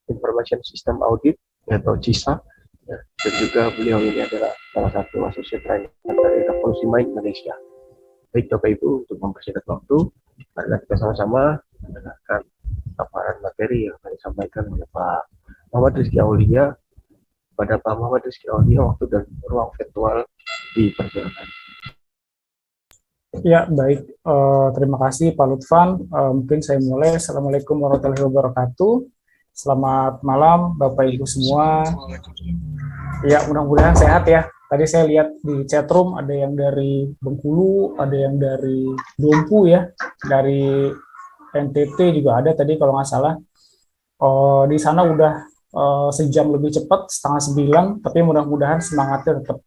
Information System Audit atau CISA. Ya, dan juga beliau ini adalah salah satu associate trainer dari Revolusi Mind Indonesia. Baik Bapak Ibu, untuk mempersingkat waktu, mari kita sama-sama mendengarkan paparan materi yang akan disampaikan oleh Pak Muhammad Rizky Aulia. Pada Pak Muhammad Rizky Aulia, waktu dan ruang virtual dipersilakan. Ya, baik. Terima kasih Pak Lutfan. Mungkin saya mulai. Assalamualaikum warahmatullahi wabarakatuh. Selamat malam Bapak Ibu semua. Ya, mudah-mudahan sehat ya. Tadi saya lihat di chatroom ada yang dari Bengkulu, ada yang dari Dompu ya, dari NTT juga ada tadi kalau nggak salah. Di sana udah sejam lebih cepat, 8:30, tapi mudah-mudahan semangatnya tetap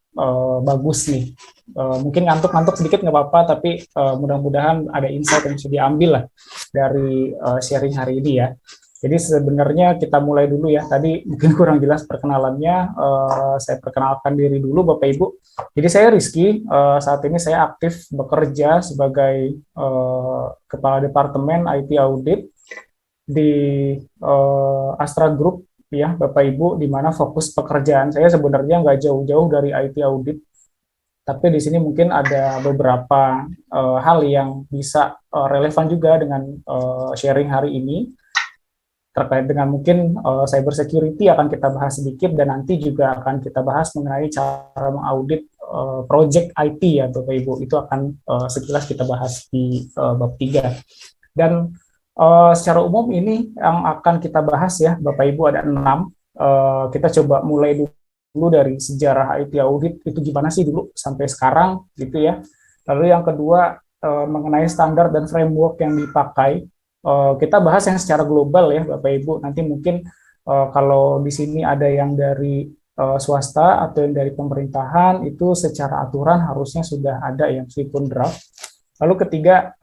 bagus nih. Mungkin ngantuk-ngantuk sedikit nggak apa-apa, tapi mudah-mudahan ada insight yang bisa diambil lah dari sharing hari ini ya. Jadi sebenarnya kita mulai dulu ya. Tadi mungkin kurang jelas perkenalannya. Saya perkenalkan diri dulu Bapak Ibu. Jadi saya Rizky. Saat ini saya aktif bekerja sebagai Kepala Departemen IT Audit di Astra Group ya Bapak Ibu, di mana fokus pekerjaan saya sebenarnya nggak jauh-jauh dari IT Audit. Tapi di sini mungkin ada beberapa hal yang bisa relevan juga dengan sharing hari ini. Terkait dengan mungkin cyber security akan kita bahas sedikit, dan nanti juga akan kita bahas mengenai cara mengaudit project IT ya Bapak Ibu. Itu akan sekilas kita bahas di bab 3. Dan secara umum ini yang akan kita bahas ya Bapak Ibu ada 6. Kita coba mulai dulu dari sejarah IT audit itu gimana sih dulu sampai sekarang gitu ya. Lalu yang kedua mengenai standar dan framework yang dipakai. Kita bahas yang secara global ya Bapak Ibu. Nanti mungkin kalau di sini ada yang dari swasta atau yang dari pemerintahan, itu secara aturan harusnya sudah ada yang meskipun draft. Lalu ketiga,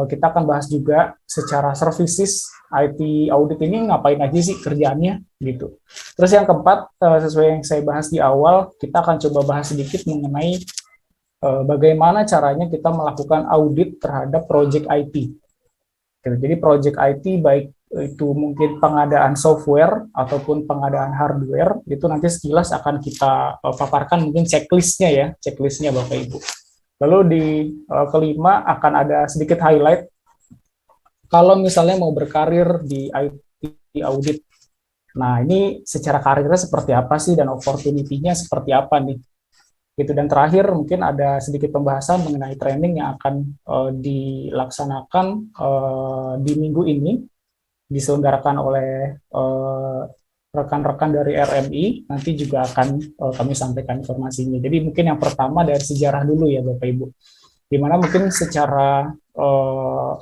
kita akan bahas juga secara services IT audit ini ngapain aja sih kerjaannya gitu. Terus yang keempat, sesuai yang saya bahas di awal, kita akan coba bahas sedikit mengenai bagaimana caranya kita melakukan audit terhadap project IT. Jadi project IT baik itu mungkin pengadaan software ataupun pengadaan hardware, itu nanti sekilas akan kita paparkan mungkin checklistnya Bapak Ibu. Lalu di kelima akan ada sedikit highlight kalau misalnya mau berkarir di IT audit. Nah, ini secara karirnya seperti apa sih dan opportunity-nya seperti apa nih? Gitu. Dan terakhir mungkin ada sedikit pembahasan mengenai training yang akan dilaksanakan di minggu ini, diselenggarakan oleh rekan-rekan dari RMI. Nanti juga akan kami sampaikan informasinya. Jadi mungkin yang pertama dari sejarah dulu ya Bapak Ibu, dimana mungkin secara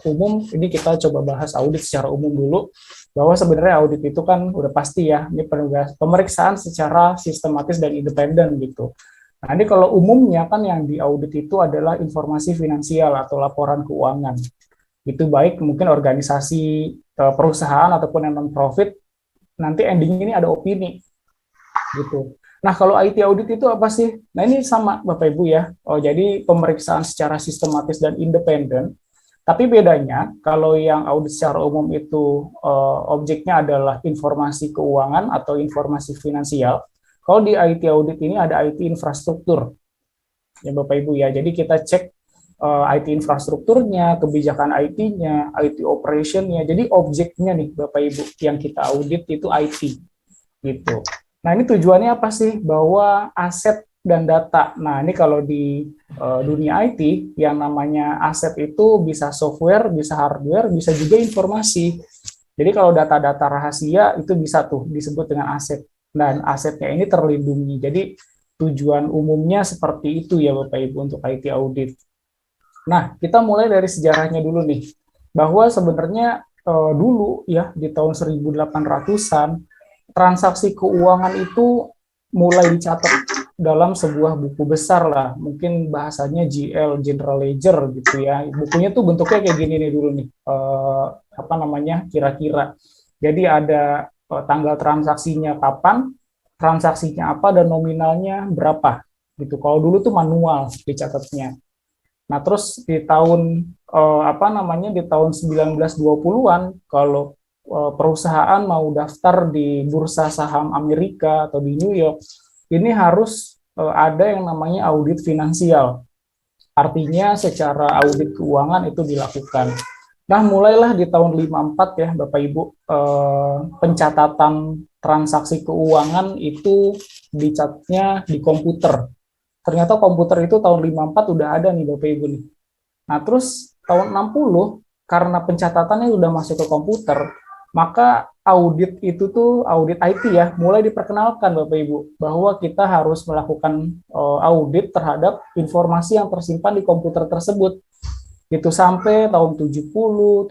umum ini kita coba bahas audit secara umum dulu, bahwa sebenarnya audit itu kan udah pasti ya, ini pemeriksaan secara sistematis dan independen gitu. Nah, ini kalau umumnya kan yang diaudit itu adalah informasi finansial atau laporan keuangan. Itu baik mungkin organisasi perusahaan ataupun yang non-profit, nanti ending ini ada opini gitu. Nah, kalau IT audit itu apa sih? Nah, ini sama Bapak Ibu ya. Jadi pemeriksaan secara sistematis dan independen. Tapi bedanya kalau yang audit secara umum itu objeknya adalah informasi keuangan atau informasi finansial. Kalau di IT audit ini ada IT infrastruktur, ya Bapak Ibu ya. Jadi kita cek IT infrastrukturnya, kebijakan IT-nya, IT operation-nya. Jadi objeknya nih Bapak Ibu yang kita audit itu IT gitu. Nah, ini tujuannya apa sih? Bahwa aset dan data. Nah, ini kalau di dunia IT yang namanya aset itu bisa software, bisa hardware, bisa juga informasi. Jadi kalau data-data rahasia itu bisa tuh disebut dengan aset. Dan asetnya ini terlindungi. Jadi tujuan umumnya seperti itu ya Bapak Ibu untuk IT audit. Nah, kita mulai dari sejarahnya dulu nih. Bahwa sebenarnya dulu ya di tahun 1800-an transaksi keuangan itu mulai dicatat dalam sebuah buku besar lah. Mungkin bahasanya GL, General Ledger gitu ya. Bukunya tuh bentuknya kayak gini nih dulu nih. Apa namanya? Kira-kira. Jadi ada tanggal transaksinya kapan, transaksinya apa, dan nominalnya berapa gitu. Kalau dulu tuh manual dicatatnya. Nah, terus di tahun apa namanya di tahun 1920-an kalau perusahaan mau daftar di bursa saham Amerika atau di New York, ini harus ada yang namanya audit finansial. Artinya secara audit keuangan itu dilakukan. Nah, mulailah di tahun 54 ya, Bapak Ibu, pencatatan transaksi keuangan itu dicatatnya di komputer. Ternyata komputer itu tahun 54 udah ada nih Bapak Ibu nih. Nah, terus tahun 60 karena pencatatannya udah masuk ke komputer, maka audit itu tuh audit IT ya, mulai diperkenalkan Bapak Ibu bahwa kita harus melakukan audit terhadap informasi yang tersimpan di komputer tersebut. Itu sampai tahun 70,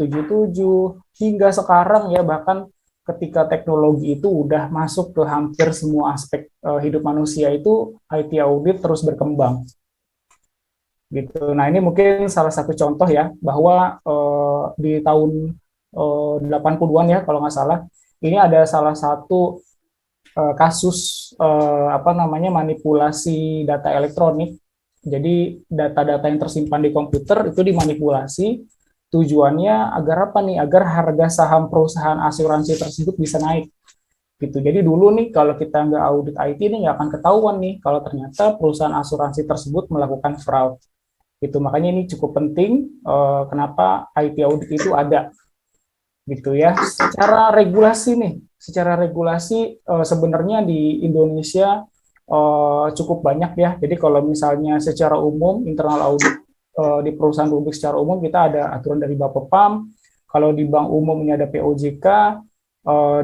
77 hingga sekarang ya, bahkan ketika teknologi itu udah masuk ke hampir semua aspek hidup manusia, itu IT audit terus berkembang gitu. Nah, ini mungkin salah satu contoh ya bahwa di tahun 80-an ya kalau nggak salah, ini ada salah satu kasus apa namanya manipulasi data elektronik. Jadi data-data yang tersimpan di komputer itu dimanipulasi. Tujuannya agar apa nih? Agar harga saham perusahaan asuransi tersebut bisa naik. Gitu. Jadi dulu nih kalau kita nggak audit IT ini nggak akan ketahuan nih kalau ternyata perusahaan asuransi tersebut melakukan fraud. Gitu. Makanya ini cukup penting kenapa IT audit itu ada. Gitu ya. Secara regulasi sebenarnya di Indonesia cukup banyak ya. Jadi kalau misalnya secara umum internal audit di perusahaan publik secara umum kita ada aturan dari Bapepam. Kalau di bank umum ini ada POJK,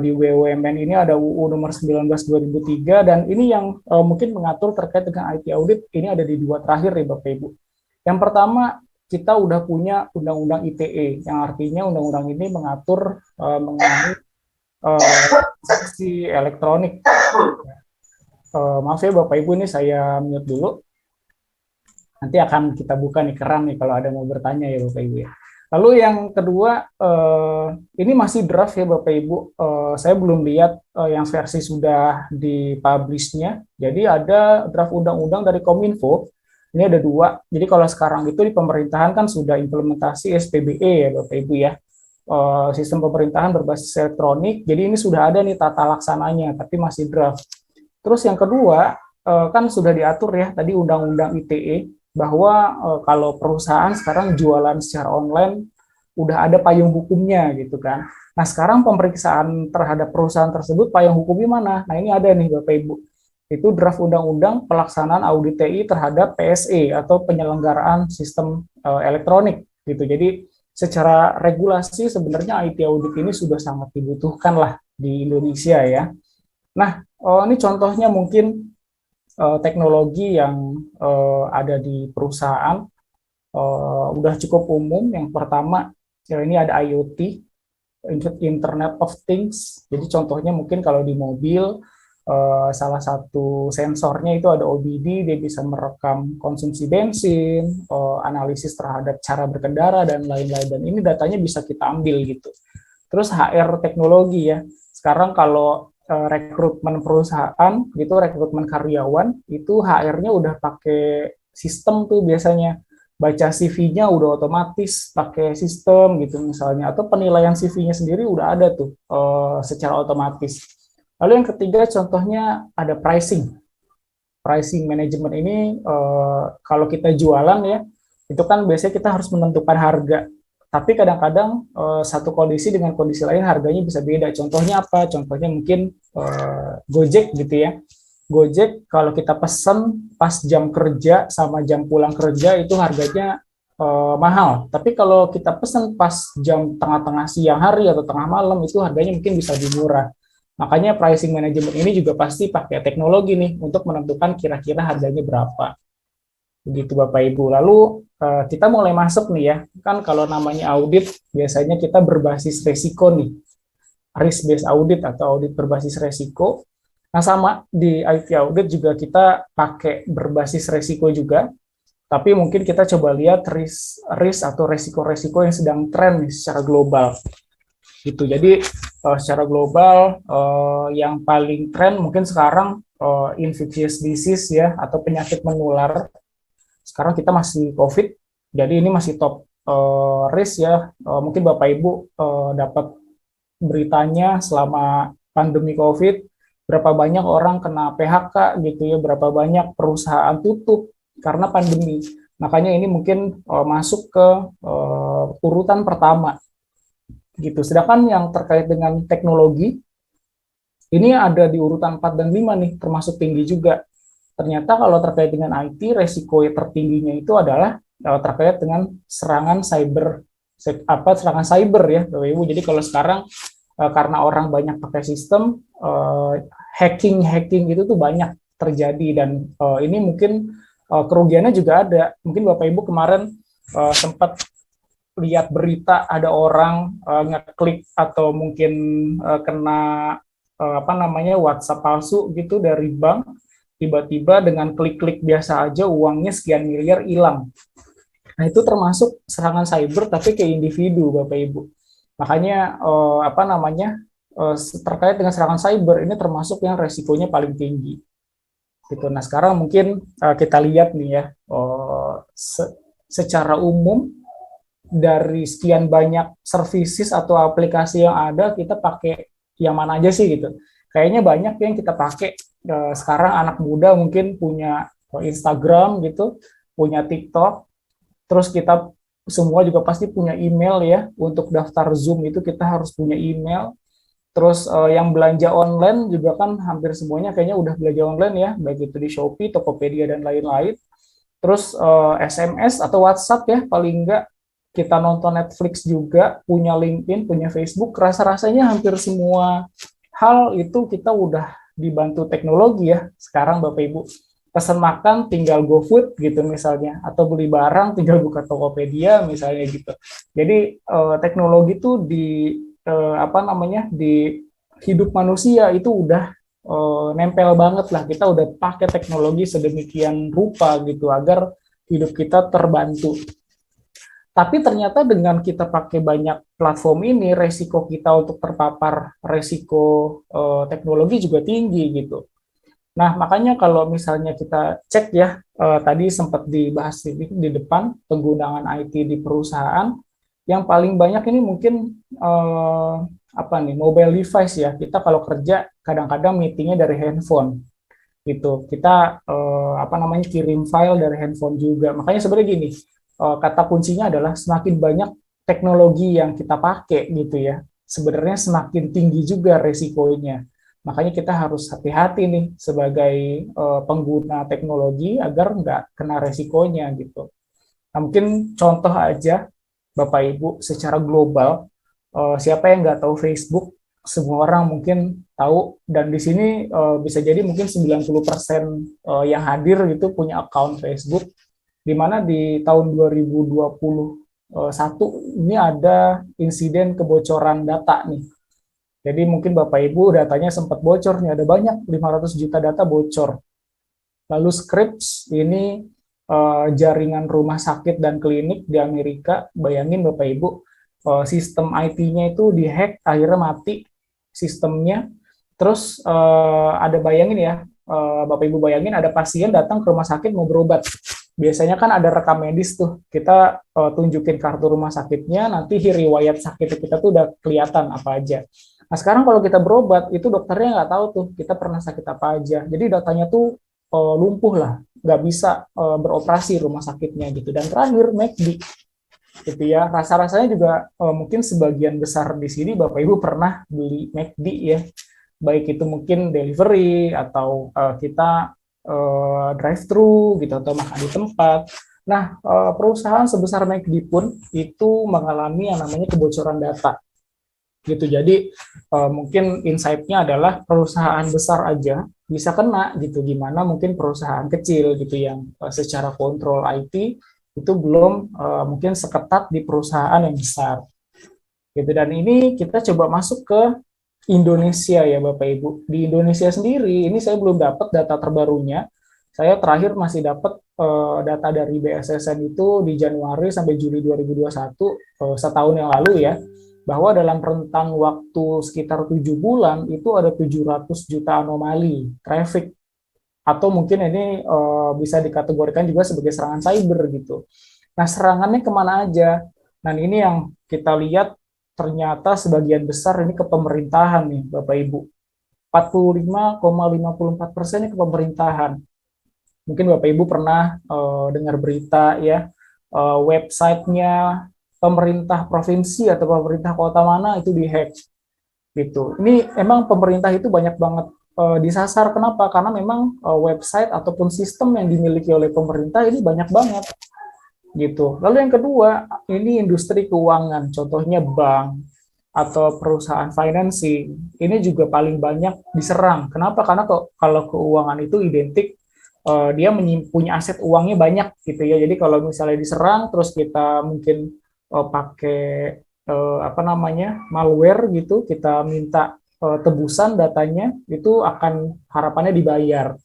di BUMN ini ada UU nomor 19 2003, dan ini yang mungkin mengatur terkait dengan IT audit ini ada di dua terakhir ya Bapak Ibu. Yang pertama, kita udah punya Undang-Undang ITE, yang artinya undang-undang ini mengatur mengenai transaksi elektronik. Maaf ya Bapak Ibu, ini saya mute dulu. Nanti akan kita buka nih keran nih kalau ada mau bertanya ya Bapak Ibu ya. Lalu yang kedua, ini masih draft ya Bapak Ibu. Saya belum lihat yang versi sudah dipublishnya. Jadi ada draft undang-undang dari Kominfo. Ini ada dua. Jadi kalau sekarang itu di pemerintahan kan sudah implementasi SPBE ya Bapak Ibu ya. Sistem pemerintahan berbasis elektronik. Jadi ini sudah ada nih tata laksananya, tapi masih draft. Terus yang kedua, kan sudah diatur ya tadi Undang-Undang ITE, bahwa kalau perusahaan sekarang jualan secara online, udah ada payung hukumnya gitu kan. Nah sekarang pemeriksaan terhadap perusahaan tersebut, payung hukumnya mana? Nah ini ada nih Bapak Ibu. Itu draft Undang-Undang Pelaksanaan Audit TI terhadap PSE atau Penyelenggaraan Sistem Elektronik gitu. Jadi secara regulasi sebenarnya IT audit ini sudah sangat dibutuhkan lah di Indonesia ya. Nah, ini contohnya mungkin teknologi yang ada di perusahaan udah cukup umum. Yang pertama, ini ada IoT, Internet of Things. Jadi contohnya mungkin kalau di mobil, salah satu sensornya itu ada OBD, dia bisa merekam konsumsi bensin, analisis terhadap cara berkendara, dan lain-lain. Dan ini datanya bisa kita ambil gitu. Terus HR teknologi ya. Sekarang kalau rekrutmen perusahaan gitu, rekrutmen karyawan itu HR-nya udah pakai sistem tuh biasanya, baca CV-nya udah otomatis pakai sistem gitu misalnya, atau penilaian CV-nya sendiri udah ada tuh secara otomatis. Lalu yang ketiga contohnya ada pricing management. Ini kalau kita jualan ya, itu kan biasanya kita harus menentukan harga. Tapi kadang-kadang satu kondisi dengan kondisi lain harganya bisa beda. Contohnya apa? Contohnya mungkin Gojek gitu ya. Gojek kalau kita pesan pas jam kerja sama jam pulang kerja itu harganya mahal. Tapi kalau kita pesan pas jam tengah-tengah siang hari atau tengah malam itu harganya mungkin bisa lebih murah. Makanya pricing management ini juga pasti pakai teknologi nih untuk menentukan kira-kira harganya berapa. Begitu Bapak Ibu. Lalu kita mulai masuk nih ya, kan kalau namanya audit biasanya kita berbasis resiko nih, risk based audit atau audit berbasis resiko. Nah sama di IT audit juga kita pakai berbasis resiko juga, tapi mungkin kita coba lihat risk atau resiko-resiko yang sedang tren nih secara global. Gitu. Jadi secara global yang paling tren mungkin sekarang infectious disease ya, atau penyakit menular. Sekarang kita masih COVID, jadi ini masih top risk ya. Mungkin Bapak Ibu dapat beritanya selama pandemi COVID, berapa banyak orang kena PHK gitu ya, berapa banyak perusahaan tutup karena pandemi. Makanya ini mungkin masuk ke urutan pertama gitu. Sedangkan yang terkait dengan teknologi ini ada di urutan 4 dan 5 nih, termasuk tinggi juga. Ternyata kalau terkait dengan IT, resiko tertingginya itu adalah terkait dengan serangan cyber, serangan cyber ya, Bapak Ibu. Jadi kalau sekarang karena orang banyak pakai sistem, hacking itu tuh banyak terjadi dan ini mungkin kerugiannya juga ada. Mungkin Bapak Ibu kemarin sempat lihat berita ada orang ngeklik atau mungkin kena apa namanya WhatsApp palsu gitu dari bank, tiba-tiba dengan klik-klik biasa aja uangnya sekian miliar hilang. Nah, itu termasuk serangan cyber tapi ke individu, Bapak Ibu. Makanya apa namanya terkait dengan serangan cyber ini termasuk yang resikonya paling tinggi. Gitu. Nah, sekarang mungkin kita lihat nih ya, secara umum dari sekian banyak services atau aplikasi yang ada, kita pakai yang mana aja sih gitu. Kayaknya banyak yang kita pakai sekarang anak muda mungkin punya Instagram gitu, punya TikTok, terus kita semua juga pasti punya email ya, untuk daftar Zoom itu kita harus punya email. Terus yang belanja online juga kan hampir semuanya kayaknya udah belanja online ya, baik itu di Shopee, Tokopedia dan lain-lain. Terus SMS atau WhatsApp ya, paling enggak kita nonton Netflix juga, punya LinkedIn, punya Facebook, rasa-rasanya hampir semua hal itu kita udah dibantu teknologi ya. Sekarang Bapak Ibu pesan makan tinggal GoFood gitu misalnya, atau beli barang tinggal buka Tokopedia misalnya gitu. Jadi teknologi itu di apa namanya di hidup manusia itu udah nempel banget lah. Kita udah pakai teknologi sedemikian rupa gitu agar hidup kita terbantu. Tapi ternyata dengan kita pakai banyak platform ini, resiko kita untuk terpapar resiko teknologi juga tinggi gitu. Nah, makanya kalau misalnya kita cek ya, tadi sempat dibahas di depan penggunaan IT di perusahaan, yang paling banyak ini mungkin apa nih, mobile device ya. Kita kalau kerja kadang-kadang meetingnya dari handphone gitu. Kita apa namanya kirim file dari handphone juga. Makanya sebenarnya gini, kata kuncinya adalah semakin banyak teknologi yang kita pakai gitu ya, sebenarnya semakin tinggi juga resikonya. Makanya kita harus hati-hati nih sebagai pengguna teknologi agar nggak kena resikonya gitu. Nah, mungkin contoh aja Bapak Ibu secara global, siapa yang nggak tahu Facebook? Semua orang mungkin tahu, dan di sini bisa jadi mungkin 90% yang hadir gitu punya account Facebook, di mana di tahun 2021 ini ada insiden kebocoran data nih. Jadi mungkin Bapak Ibu datanya sempat bocor nih, ada banyak 500 juta data bocor. Lalu Scripps ini jaringan rumah sakit dan klinik di Amerika, bayangin Bapak Ibu, sistem IT-nya itu dihack, akhirnya mati sistemnya. Terus ada bayangin ya, Bapak Ibu bayangin ada pasien datang ke rumah sakit mau berobat. Biasanya kan ada rekam medis tuh, kita tunjukin kartu rumah sakitnya, nanti riwayat sakit kita tuh udah kelihatan apa aja. Nah sekarang kalau kita berobat, itu dokternya nggak tahu tuh kita pernah sakit apa aja. Jadi datanya tuh lumpuh lah, nggak bisa beroperasi rumah sakitnya gitu. Dan terakhir McD gitu ya, rasa-rasanya juga mungkin sebagian besar di sini Bapak Ibu pernah beli McD ya, baik itu mungkin delivery atau kita drive thru gitu atau makan di tempat. Nah, perusahaan sebesar McD pun itu mengalami yang namanya kebocoran data gitu. Jadi mungkin insight-nya adalah perusahaan besar aja bisa kena gitu, gimana mungkin perusahaan kecil gitu yang secara kontrol IT itu belum mungkin seketat di perusahaan yang besar gitu. Dan ini kita coba masuk ke Indonesia ya Bapak Ibu. Di Indonesia sendiri ini saya belum dapat data terbarunya. Saya terakhir masih dapat data dari BSSN itu di Januari sampai Juli 2021, setahun yang lalu ya, bahwa dalam rentang waktu sekitar 7 bulan itu ada 700 juta anomali traffic, atau mungkin ini bisa dikategorikan juga sebagai serangan cyber gitu. Nah, serangannya kemana aja? Nah, ini yang kita lihat ternyata sebagian besar ini ke pemerintahan nih, Bapak Ibu. 45,54% ini ke pemerintahan. Mungkin Bapak Ibu pernah dengar berita ya, websitenya pemerintah provinsi atau pemerintah kota mana itu dihack gitu. Ini emang pemerintah itu banyak banget disasar. Kenapa? Karena memang website ataupun sistem yang dimiliki oleh pemerintah ini banyak banget gitu. Lalu yang kedua, ini industri keuangan, contohnya bank atau perusahaan financing. Ini juga paling banyak diserang. Kenapa? Karena kalau keuangan itu identik dia punya aset uangnya banyak gitu ya. Jadi kalau misalnya diserang terus kita mungkin pakai apa namanya malware gitu, kita minta tebusan datanya, itu akan harapannya dibayar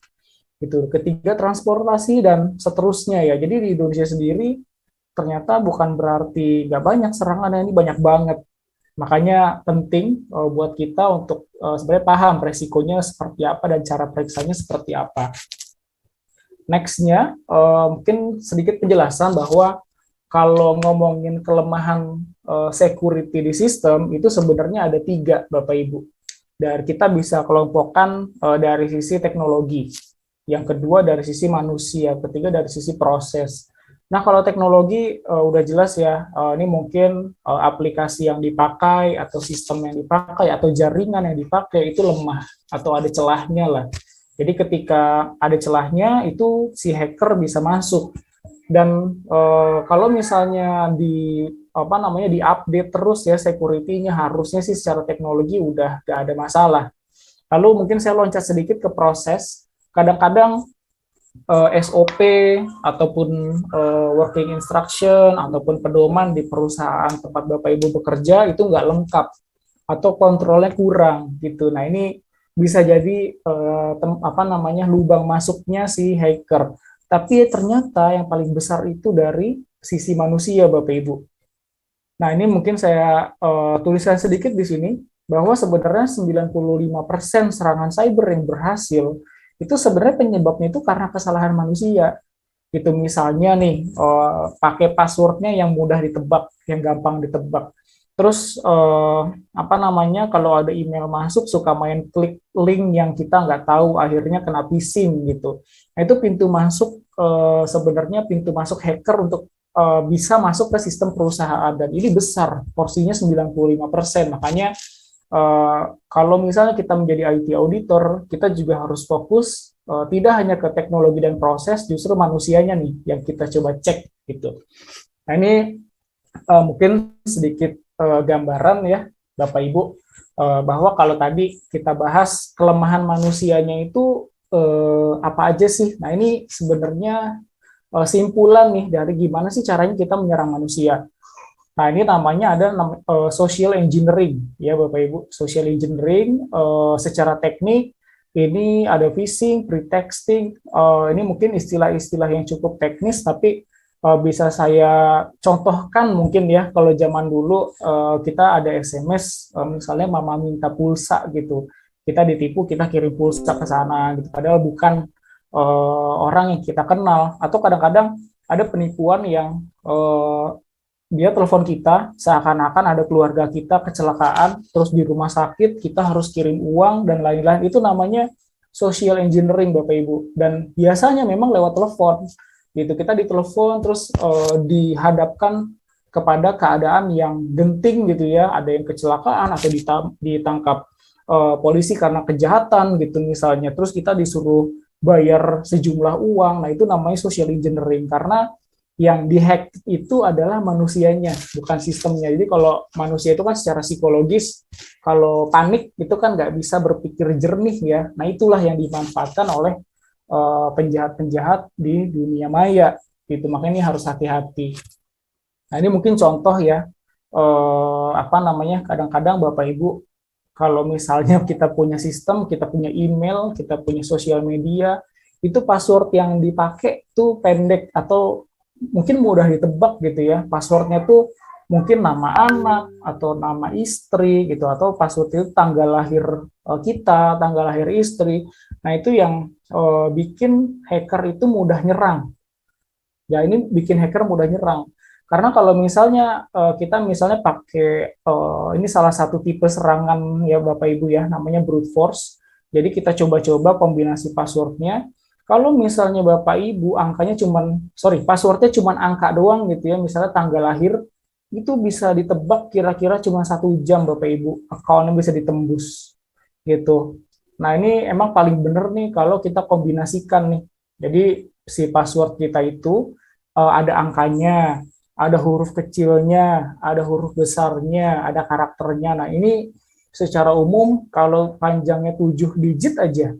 gitu. Ketiga, transportasi dan seterusnya ya. Jadi di Indonesia sendiri ternyata bukan berarti nggak banyak serangan, ini banyak banget. Makanya penting buat kita untuk sebenarnya paham resikonya seperti apa dan cara periksanya seperti apa. Next-nya, mungkin sedikit penjelasan bahwa kalau ngomongin kelemahan security di sistem, itu sebenarnya ada 3, Bapak Ibu. Dan kita bisa kelompokkan dari sisi teknologi. Yang kedua dari sisi manusia, ketiga dari sisi proses. Nah, kalau teknologi udah jelas ya, ini mungkin aplikasi yang dipakai, atau sistem yang dipakai, atau jaringan yang dipakai itu lemah, atau ada celahnya lah. Jadi ketika ada celahnya, itu si hacker bisa masuk. Dan kalau misalnya di-update terus ya security-nya, harusnya sih secara teknologi udah gak ada masalah. Lalu mungkin saya loncat sedikit ke proses. Kadang-kadang SOP ataupun working instruction ataupun pedoman di perusahaan tempat Bapak Ibu bekerja itu nggak lengkap atau kontrolnya kurang gitu. Nah, ini bisa jadi lubang masuknya si hacker. Tapi ternyata yang paling besar itu dari sisi manusia, Bapak Ibu. Nah, ini mungkin saya tuliskan sedikit di sini bahwa sebenarnya 95% serangan cyber yang berhasil itu sebenarnya penyebabnya itu karena kesalahan manusia. Itu misalnya nih pakai passwordnya yang mudah ditebak, yang gampang ditebak. Terus kalau ada email masuk suka main klik link yang kita nggak tahu, akhirnya kena phishing gitu. Nah, itu sebenarnya pintu masuk hacker untuk bisa masuk ke sistem perusahaan, dan ini besar, porsinya 95%. Makanya kalau misalnya kita menjadi IT auditor, kita juga harus fokus tidak hanya ke teknologi dan proses, justru manusianya nih yang kita coba cek gitu. Nah, ini mungkin sedikit gambaran ya Bapak Ibu, bahwa kalau tadi kita bahas kelemahan manusianya itu apa aja sih. Nah, ini sebenarnya simpulan nih dari gimana sih caranya kita menyerang manusia. Nah, ini namanya ada social engineering ya Bapak Ibu. Social engineering secara teknik ini ada phishing, pretexting. Ini mungkin istilah-istilah yang cukup teknis, tapi bisa saya contohkan mungkin ya. Kalau zaman dulu kita ada SMS, misalnya mama minta pulsa gitu. Kita ditipu, kita kirim pulsa ke sana gitu. Padahal bukan orang yang kita kenal. Atau kadang-kadang ada penipuan yang dia telepon kita seakan-akan ada keluarga kita kecelakaan, terus di rumah sakit kita harus kirim uang dan lain-lain. Itu namanya social engineering Bapak Ibu. Dan biasanya memang lewat telepon gitu. Kita ditelepon terus dihadapkan kepada keadaan yang genting gitu ya, ada yang kecelakaan atau ditangkap polisi karena kejahatan gitu misalnya. Terus kita disuruh bayar sejumlah uang. Nah, itu namanya social engineering, karena yang dihack itu adalah manusianya, bukan sistemnya. Jadi kalau manusia itu kan secara psikologis, kalau panik itu kan nggak bisa berpikir jernih ya. Nah, itulah yang dimanfaatkan oleh penjahat-penjahat di dunia maya. Gitu. Makanya ini harus hati-hati. Nah, ini mungkin contoh ya, kadang-kadang Bapak Ibu, kalau misalnya kita punya sistem, kita punya email, kita punya sosial media, itu password yang dipakai tuh pendek atau mungkin mudah ditebak gitu ya. Passwordnya tuh mungkin nama anak atau nama istri gitu, atau password itu tanggal lahir kita, tanggal lahir istri. Nah, itu yang bikin hacker itu mudah nyerang. Ya, ini bikin hacker mudah nyerang. Karena kalau misalnya kita misalnya pakai ini salah satu tipe serangan ya Bapak Ibu ya, namanya brute force. Jadi kita coba-coba kombinasi passwordnya. Kalau misalnya Bapak Ibu angkanya cuman, sorry, passwordnya cuman angka doang gitu ya, misalnya tanggal lahir, itu bisa ditebak kira-kira cuma 1 jam Bapak Ibu, akunnya bisa ditembus gitu. Nah ini emang paling bener nih kalau kita kombinasikan nih. Jadi si password kita itu ada angkanya, ada huruf kecilnya, ada huruf besarnya, ada karakternya. Nah, ini secara umum kalau panjangnya 7 digit aja,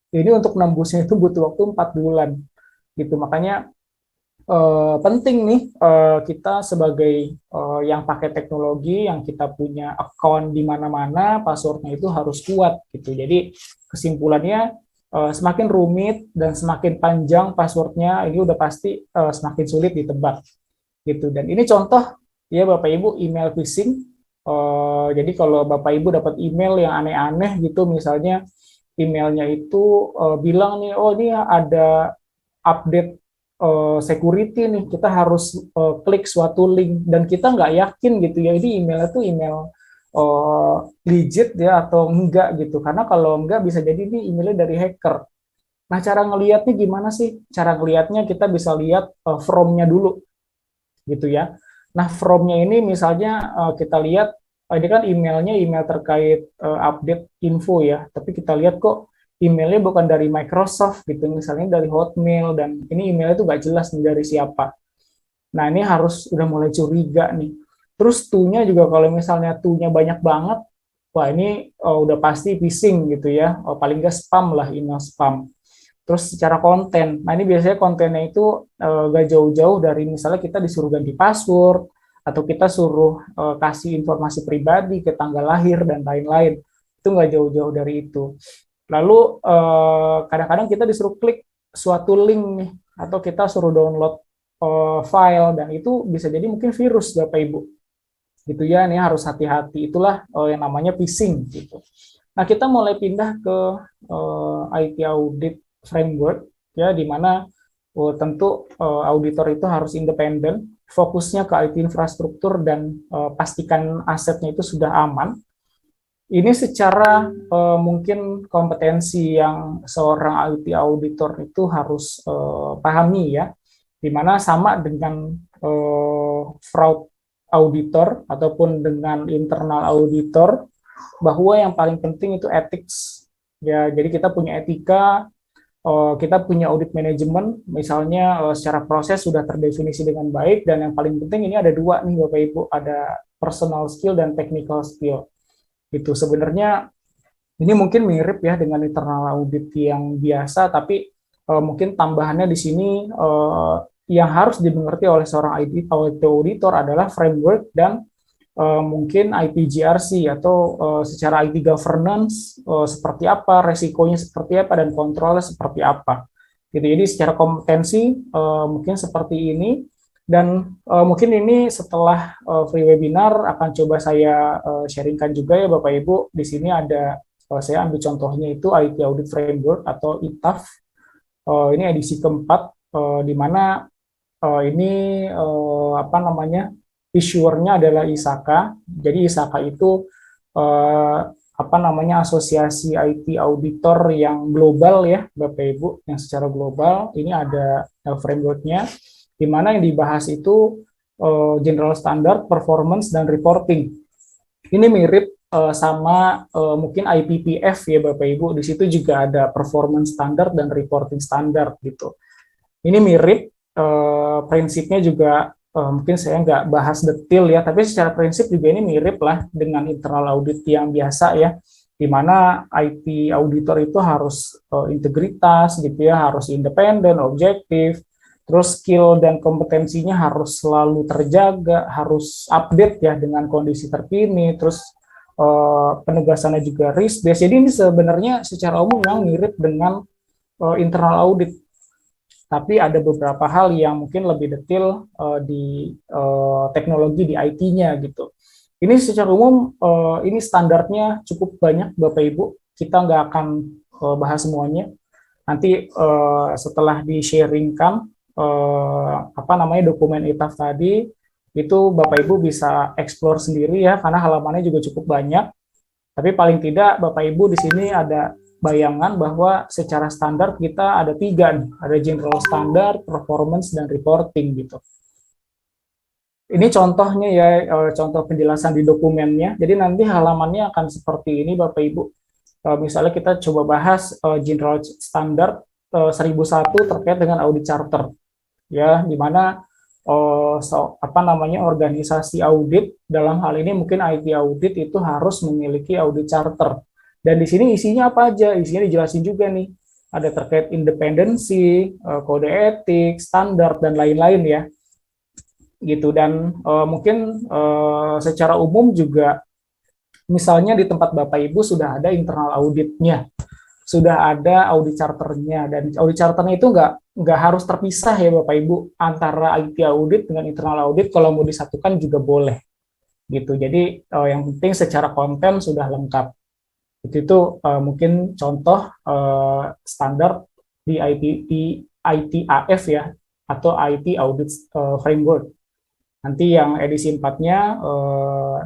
ini untuk nembusnya itu butuh waktu 4 bulan. Gitu. Makanya penting nih kita sebagai yang pakai teknologi, yang kita punya account di mana-mana, passwordnya itu harus kuat gitu. Jadi kesimpulannya semakin rumit dan semakin panjang passwordnya, ini udah pasti semakin sulit ditebak gitu. Dan ini contoh ya Bapak Ibu email phishing. Jadi kalau Bapak Ibu dapat email yang aneh-aneh gitu, misalnya emailnya itu bilang nih, oh ini ada update security nih, kita harus klik suatu link dan kita nggak yakin gitu ya, ini emailnya tuh email legit ya atau enggak gitu. Karena kalau enggak bisa jadi ini emailnya dari hacker. Nah, cara ngelihatnya gimana sih? Cara ngelihatnya kita bisa lihat from-nya dulu gitu ya. Nah, from-nya ini misalnya kita lihat ini kan emailnya email terkait update info ya, tapi kita lihat kok emailnya bukan dari Microsoft gitu, misalnya dari Hotmail, dan ini emailnya tuh nggak jelas nih dari siapa. Nah, ini harus udah mulai curiga nih. Terus to-nya juga kalau misalnya to-nya banyak banget, wah ini udah pasti phishing gitu ya, paling nggak spam lah, email spam. Terus secara konten, nah ini biasanya kontennya itu gak jauh-jauh dari misalnya kita disuruh ganti password, atau kita suruh kasih informasi pribadi ke tanggal lahir dan lain-lain. Itu nggak jauh-jauh dari itu. Lalu kadang-kadang kita disuruh klik suatu link nih, atau kita suruh download file, dan itu bisa jadi mungkin virus Bapak Ibu. Gitu ya, ini harus hati-hati. Itulah yang namanya phishing gitu. Nah, kita mulai pindah ke IT audit framework ya, di mana tentu auditor itu harus independen, fokusnya ke IT infrastruktur, dan pastikan asetnya itu sudah aman. Ini secara mungkin kompetensi yang seorang IT auditor itu harus pahami ya, di mana sama dengan fraud auditor ataupun dengan internal auditor, bahwa yang paling penting itu ethics ya. Jadi kita punya etika, kita punya audit manajemen, misalnya secara proses sudah terdefinisi dengan baik, dan yang paling penting ini ada dua nih Bapak Ibu, ada personal skill dan technical skill. Itu sebenarnya ini mungkin mirip ya dengan internal audit yang biasa, tapi mungkin tambahannya di sini yang harus dimengerti oleh seorang IT auditor adalah framework dan mungkin IPGRC, atau secara IT governance seperti apa, resikonya seperti apa, dan kontrolnya seperti apa. Gitu. Jadi secara kompetensi mungkin seperti ini, dan mungkin ini setelah free webinar akan coba saya sharingkan juga ya Bapak Ibu. Di sini ada saya ambil contohnya itu IT Audit Framework atau ITAF. Ini edisi keempat, di mana ini apa namanya, issuernya adalah ISAKA. Jadi ISAKA itu apa namanya, asosiasi IT auditor yang global ya Bapak Ibu, yang secara global. Ini ada frameworknya, di mana yang dibahas itu general standard, performance, dan reporting. Ini mirip sama mungkin IPPF ya Bapak Ibu. Di situ juga ada performance standard dan reporting standard gitu. Ini mirip, prinsipnya juga mungkin saya nggak bahas detail ya, tapi secara prinsip juga ini mirip lah dengan internal audit yang biasa ya, di mana IT auditor itu harus integritas gitu ya, harus independen, objektif, terus skill dan kompetensinya harus selalu terjaga, harus update ya dengan kondisi terkini, terus penugasannya juga risk based. Jadi ini sebenarnya secara umum yang mirip dengan internal audit, tapi ada beberapa hal yang mungkin lebih detail di teknologi di IT-nya gitu. Ini secara umum ini standarnya cukup banyak Bapak Ibu. Kita nggak akan bahas semuanya. Nanti setelah di-sharingkan apa namanya dokumen ITAF tadi, Itu Bapak Ibu bisa explore sendiri ya, karena halamannya juga cukup banyak. Tapi paling tidak Bapak Ibu di sini ada bayangan bahwa secara standar kita ada tiga nih, ada general standard, performance, dan reporting gitu. Ini contohnya ya, contoh penjelasan di dokumennya. Jadi nanti halamannya akan seperti ini Bapak Ibu. Misalnya kita coba bahas general standard 1001 terkait dengan audit charter, ya, di mana apa namanya organisasi audit dalam hal ini mungkin IT audit itu harus memiliki audit charter. Dan di sini isinya apa aja? Isinya dijelasin juga nih. Ada terkait independensi, kode etik, standar dan lain-lain ya. Gitu, dan mungkin secara umum juga misalnya di tempat Bapak Ibu sudah ada internal auditnya, sudah ada audit charternya, dan audit charternya itu nggak harus terpisah ya Bapak Ibu antara IT audit dengan internal audit, kalau mau disatukan juga boleh gitu. Jadi yang penting secara konten sudah lengkap. Itu mungkin contoh standar di ITAF ya, atau IT Audit Framework. Nanti yang edisi 4-nya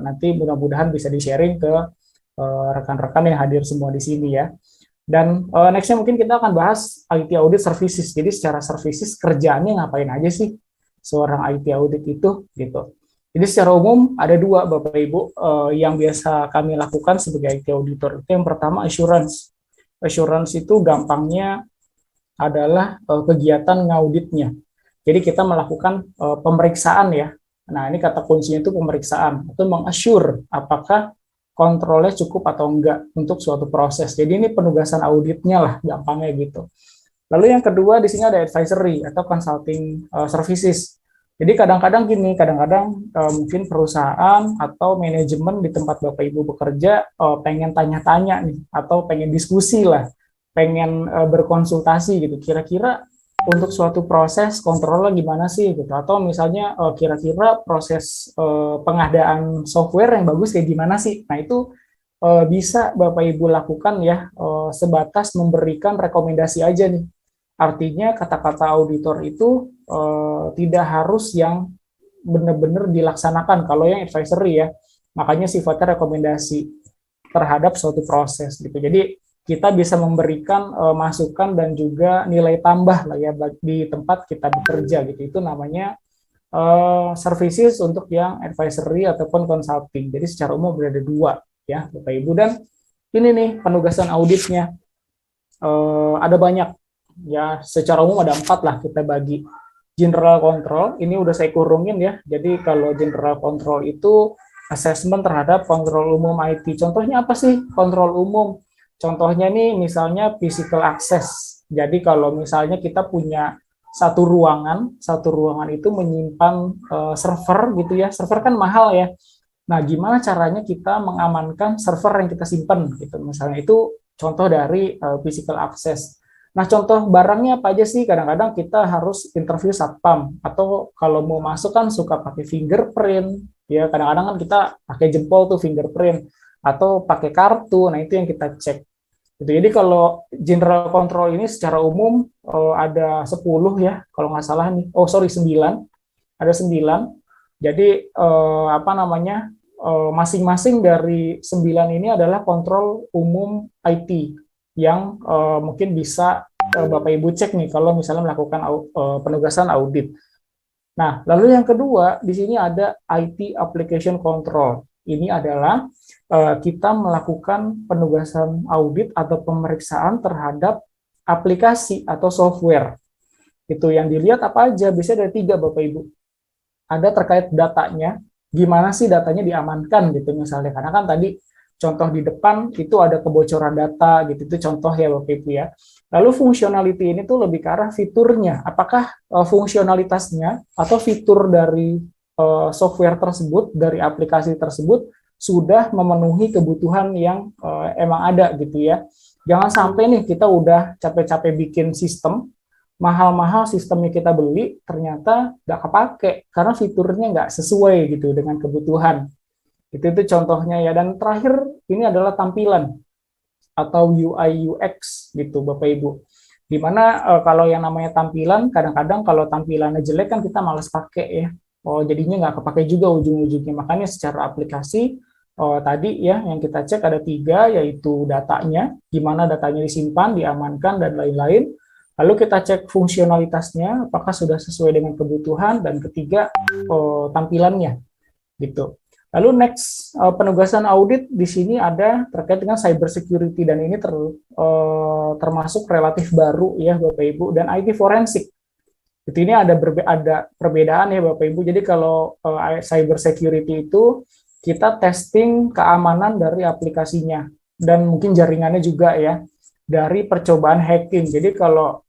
nanti mudah-mudahan bisa di-sharing ke rekan-rekan yang hadir semua di sini ya. Dan next-nya mungkin kita akan bahas IT Audit Services. Jadi secara services kerjaannya ngapain aja sih seorang IT Audit itu gitu. Jadi secara umum ada dua Bapak Ibu yang biasa kami lakukan sebagai IT Auditor. Itu yang pertama assurance. Assurance itu gampangnya adalah kegiatan ngauditnya. Jadi kita melakukan pemeriksaan ya. Nah, ini kata kuncinya itu pemeriksaan, itu mengassure apakah kontrolnya cukup atau enggak untuk suatu proses. Jadi ini penugasan auditnya lah, gampangnya gitu. Lalu yang kedua di sini ada advisory atau consulting services. Jadi kadang-kadang gini, kadang-kadang mungkin perusahaan atau manajemen di tempat Bapak Ibu bekerja pengen tanya-tanya nih, atau pengen diskusi lah, pengen berkonsultasi gitu. Kira-kira untuk suatu proses kontrolnya gimana sih gitu, atau misalnya kira-kira proses pengadaan software yang bagus kayak gimana sih. Nah itu bisa Bapak Ibu lakukan ya, sebatas memberikan rekomendasi aja nih. Artinya kata-kata auditor itu tidak harus yang benar-benar dilaksanakan kalau yang advisory ya, makanya sifatnya rekomendasi terhadap suatu proses gitu. Jadi kita bisa memberikan masukan dan juga nilai tambah lah ya di tempat kita bekerja gitu. Itu namanya services untuk yang advisory ataupun consulting. Jadi secara umum berada dua ya Bapak Ibu. Dan ini nih penugasan auditnya ada banyak ya, secara umum ada 4 lah kita bagi. General control ini udah saya kurungin ya. Jadi kalau general control itu assessment terhadap kontrol umum IT. Contohnya apa sih kontrol umum? Contohnya nih misalnya physical access. Jadi kalau misalnya kita punya satu ruangan itu menyimpan server gitu ya. Server kan mahal ya. Nah, gimana caranya kita mengamankan server yang kita simpan gitu. Misalnya itu contoh dari physical access. Nah, contoh barangnya apa aja sih? Kadang-kadang kita harus interview satpam, atau kalau mau masuk kan suka pakai fingerprint, ya kadang-kadang kan kita pakai jempol tuh fingerprint, atau pakai kartu. Nah, itu yang kita cek. Gitu. Jadi kalau general control ini secara umum ada 10 ya, kalau nggak salah nih. Oh, sorry, 9. Ada 9. Jadi apa namanya? Masing-masing dari 9 ini adalah kontrol umum IT yang mungkin bisa Bapak Ibu cek nih kalau misalnya melakukan penugasan audit. Nah, lalu yang kedua di sini ada IT application control. Ini adalah kita melakukan penugasan audit atau pemeriksaan terhadap aplikasi atau software. Itu yang dilihat apa aja? Biasanya ada 3 Bapak Ibu. Ada terkait datanya, gimana sih datanya diamankan gitu misalnya. Karena kan tadi contoh di depan itu ada kebocoran data gitu, itu contoh ya Bapak Ibu ya. Lalu fungsionality ini tuh lebih ke arah fiturnya, apakah fungsionalitasnya atau fitur dari software tersebut, dari aplikasi tersebut sudah memenuhi kebutuhan yang emang ada gitu ya. Jangan sampai nih kita udah capek-capek bikin sistem, mahal-mahal sistemnya kita beli, ternyata nggak kepake karena fiturnya nggak sesuai gitu dengan kebutuhan. Itu contohnya ya. Dan terakhir ini adalah tampilan atau UI UX gitu Bapak Ibu. Dimana kalau yang namanya tampilan, kadang-kadang kalau tampilannya jelek kan kita malas pakai ya. jadinya nggak kepake juga ujung-ujungnya. Makanya secara aplikasi tadi ya yang kita cek ada 3, yaitu datanya, gimana datanya disimpan, diamankan, dan lain-lain. Lalu kita cek fungsionalitasnya, apakah sudah sesuai dengan kebutuhan, dan ketiga tampilannya gitu. Lalu next, penugasan audit di sini ada terkait dengan cyber security, dan ini termasuk relatif baru ya Bapak Ibu, dan IT forensik. Itu ini ada perbedaan ya Bapak Ibu. Jadi kalau cyber security itu kita testing keamanan dari aplikasinya dan mungkin jaringannya juga ya, dari percobaan hacking. Jadi kalau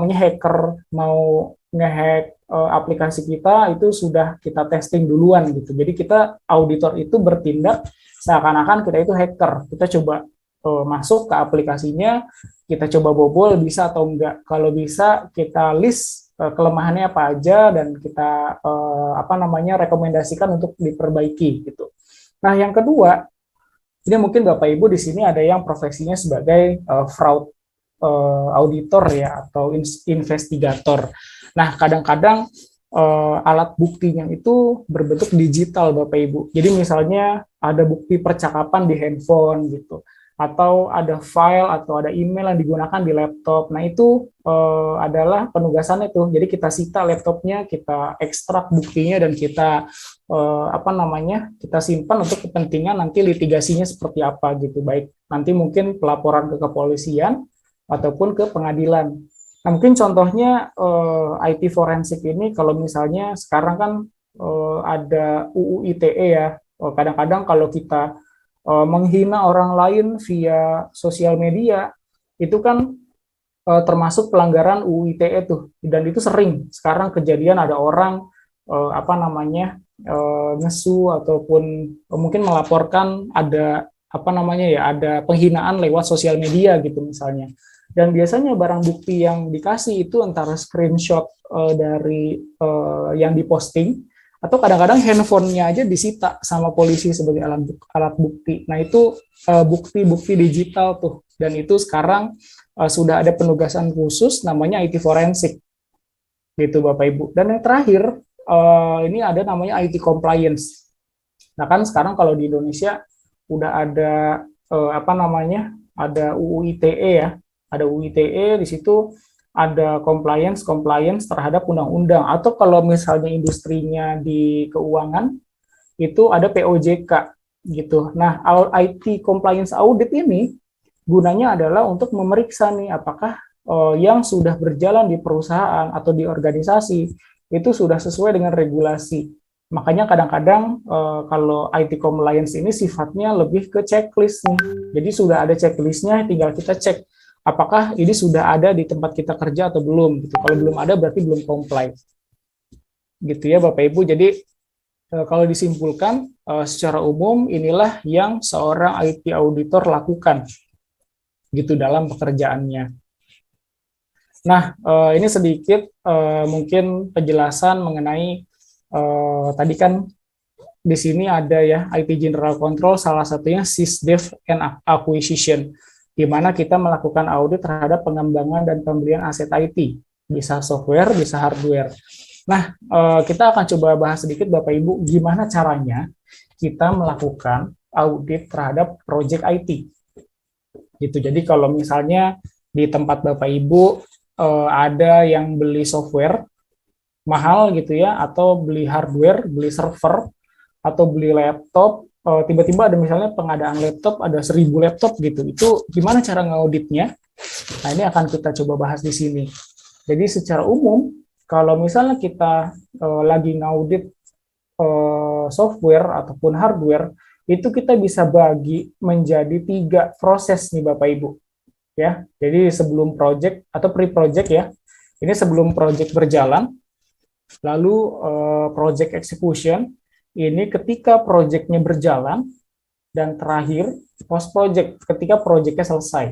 hacker mau ngehack aplikasi kita, itu sudah kita testing duluan gitu. Jadi kita auditor itu bertindak seakan-akan kita itu hacker. Kita coba masuk ke aplikasinya, kita coba bobol bisa atau enggak. Kalau bisa kita list kelemahannya apa aja, dan kita rekomendasikan untuk diperbaiki gitu. Nah, yang kedua, ini mungkin Bapak Ibu di sini ada yang profesinya sebagai fraud auditor ya, atau investigator. Nah, kadang-kadang alat buktinya itu berbentuk digital Bapak Ibu. Jadi misalnya ada bukti percakapan di handphone gitu, atau ada file atau ada email yang digunakan di laptop. Nah, itu adalah penugasan itu. Jadi kita sita laptopnya, kita ekstrak buktinya, dan kita kita simpan untuk kepentingan nanti litigasinya seperti apa gitu. Baik nanti mungkin pelaporan ke kepolisian ataupun ke pengadilan. Nah, mungkin contohnya IT forensik ini, kalau misalnya sekarang kan ada UU ITE ya. Kadang-kadang kalau kita menghina orang lain via sosial media, itu kan termasuk pelanggaran UU ITE tuh, dan itu sering sekarang kejadian ada orang ngesu ataupun mungkin melaporkan ada ada penghinaan lewat sosial media gitu misalnya. Dan biasanya barang bukti yang dikasih itu antara screenshot dari yang diposting, atau kadang-kadang handphonenya aja disita sama polisi sebagai alat bukti. Nah, itu bukti-bukti digital tuh, dan itu sekarang sudah ada penugasan khusus namanya IT forensik gitu Bapak Ibu. Dan yang terakhir ini ada namanya IT compliance. Nah, kan sekarang kalau di Indonesia udah ada ada UU ITE ya, ada UU ITE, di situ ada compliance terhadap undang-undang, atau kalau misalnya industrinya di keuangan itu ada POJK gitu. Nah, IT compliance audit ini gunanya adalah untuk memeriksa nih apakah yang sudah berjalan di perusahaan atau di organisasi itu sudah sesuai dengan regulasi. Makanya kadang-kadang kalau IT compliance ini sifatnya lebih ke checklist nih. Jadi sudah ada checklistnya, tinggal kita cek apakah ini sudah ada di tempat kita kerja atau belum gitu. Kalau belum ada berarti belum comply. Gitu ya Bapak Ibu. Jadi kalau disimpulkan secara umum inilah yang seorang IT auditor lakukan gitu dalam pekerjaannya. Nah, ini sedikit mungkin penjelasan mengenai tadi kan di sini ada ya IT General Control, salah satunya SysDev and Acquisition, di mana kita melakukan audit terhadap pengembangan dan pembelian aset IT, bisa software, bisa hardware. Nah, kita akan coba bahas sedikit Bapak Ibu, gimana caranya kita melakukan audit terhadap project IT. Gitu. Jadi kalau misalnya di tempat Bapak Ibu ada yang beli software mahal gitu ya, atau beli hardware, beli server, atau beli laptop, tiba-tiba ada misalnya pengadaan laptop, ada 1000 laptop gitu, itu gimana cara ngauditnya? Nah, ini akan kita coba bahas di sini. Jadi secara umum, kalau misalnya kita lagi ngaudit software ataupun hardware, itu kita bisa bagi menjadi 3 proses nih Bapak Ibu. Ya, jadi sebelum project atau pre-project ya, ini sebelum project berjalan, lalu project execution, ini ketika project-nya berjalan, dan terakhir post-project, ketika project-nya selesai.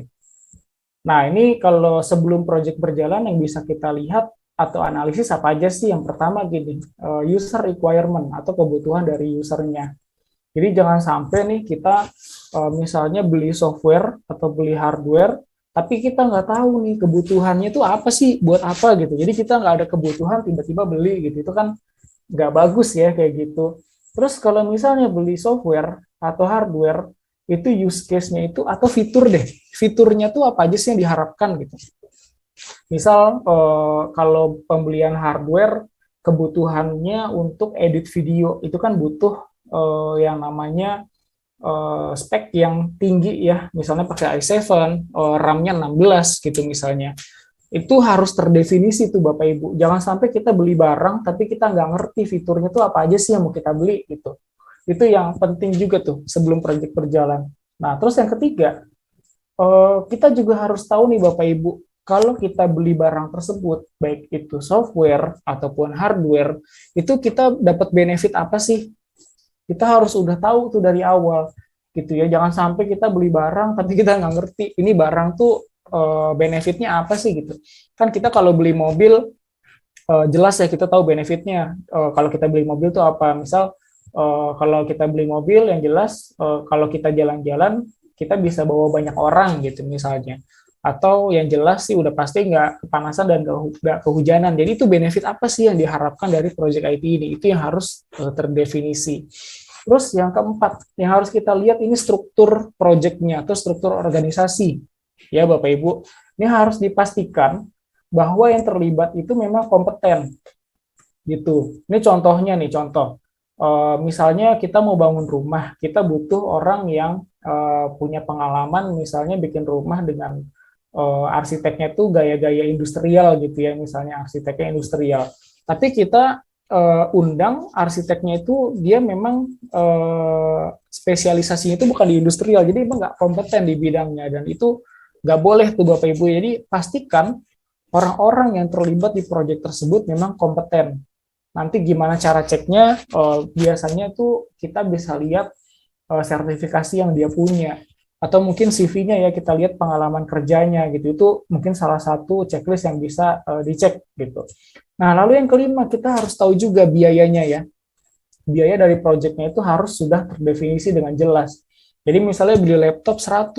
Nah, ini kalau sebelum project berjalan yang bisa kita lihat atau analisis apa aja sih? Yang pertama gini, user requirement atau kebutuhan dari usernya. Jadi jangan sampai nih kita misalnya beli software atau beli hardware, tapi kita nggak tahu nih kebutuhannya itu apa sih, buat apa gitu. Jadi kita nggak ada kebutuhan, tiba-tiba beli gitu. Itu kan nggak bagus ya kayak gitu. Terus kalau misalnya beli software atau hardware, itu use case-nya itu atau fitur deh. Fiturnya tuh apa aja sih yang diharapkan gitu. Misal kalau pembelian hardware kebutuhannya untuk edit video itu kan butuh yang namanya spek yang tinggi ya, misalnya pakai i7, RAM-nya 16 gitu misalnya. Itu harus terdefinisi tuh Bapak Ibu. Jangan sampai kita beli barang tapi kita nggak ngerti fiturnya tuh apa aja sih yang mau kita beli gitu. Itu yang penting juga tuh sebelum proyek berjalan. Nah, terus yang ketiga, kita juga harus tahu nih Bapak Ibu, kalau kita beli barang tersebut, baik itu software ataupun hardware, itu kita dapat benefit apa sih? Kita harus udah tahu tuh dari awal, gitu ya. Jangan sampai kita beli barang tapi kita nggak ngerti ini barang tuh benefitnya apa sih gitu. Kan kita kalau beli mobil jelas ya kita tahu benefitnya. Kalau kita beli mobil tuh apa? Misal kalau kita beli mobil yang jelas kalau kita jalan-jalan kita bisa bawa banyak orang gitu misalnya. Atau yang jelas sih udah pasti nggak kepanasan dan nggak kehujanan. Jadi itu benefit apa sih yang diharapkan dari project IT ini? Itu yang harus terdefinisi. Terus yang keempat, yang harus kita lihat ini struktur projectnya atau struktur organisasi. Ya Bapak Ibu, ini harus dipastikan bahwa yang terlibat itu memang kompeten. Gitu. Ini contohnya nih, contoh. Misalnya kita mau bangun rumah, kita butuh orang yang punya pengalaman misalnya bikin rumah dengan arsiteknya tuh gaya-gaya industrial gitu ya, misalnya arsiteknya industrial. Tapi kita undang arsiteknya itu dia memang spesialisasinya itu bukan di industrial, jadi emang nggak kompeten di bidangnya dan itu nggak boleh tuh Bapak Ibu. Jadi pastikan orang-orang yang terlibat di proyek tersebut memang kompeten. Nanti gimana cara ceknya? Biasanya tuh kita bisa lihat sertifikasi yang dia punya atau mungkin CV-nya ya kita lihat pengalaman kerjanya gitu. Itu mungkin salah satu checklist yang bisa dicek gitu. Nah, lalu yang kelima kita harus tahu juga biayanya ya. Biaya dari proyeknya itu harus sudah terdefinisi dengan jelas. Jadi misalnya beli laptop 100,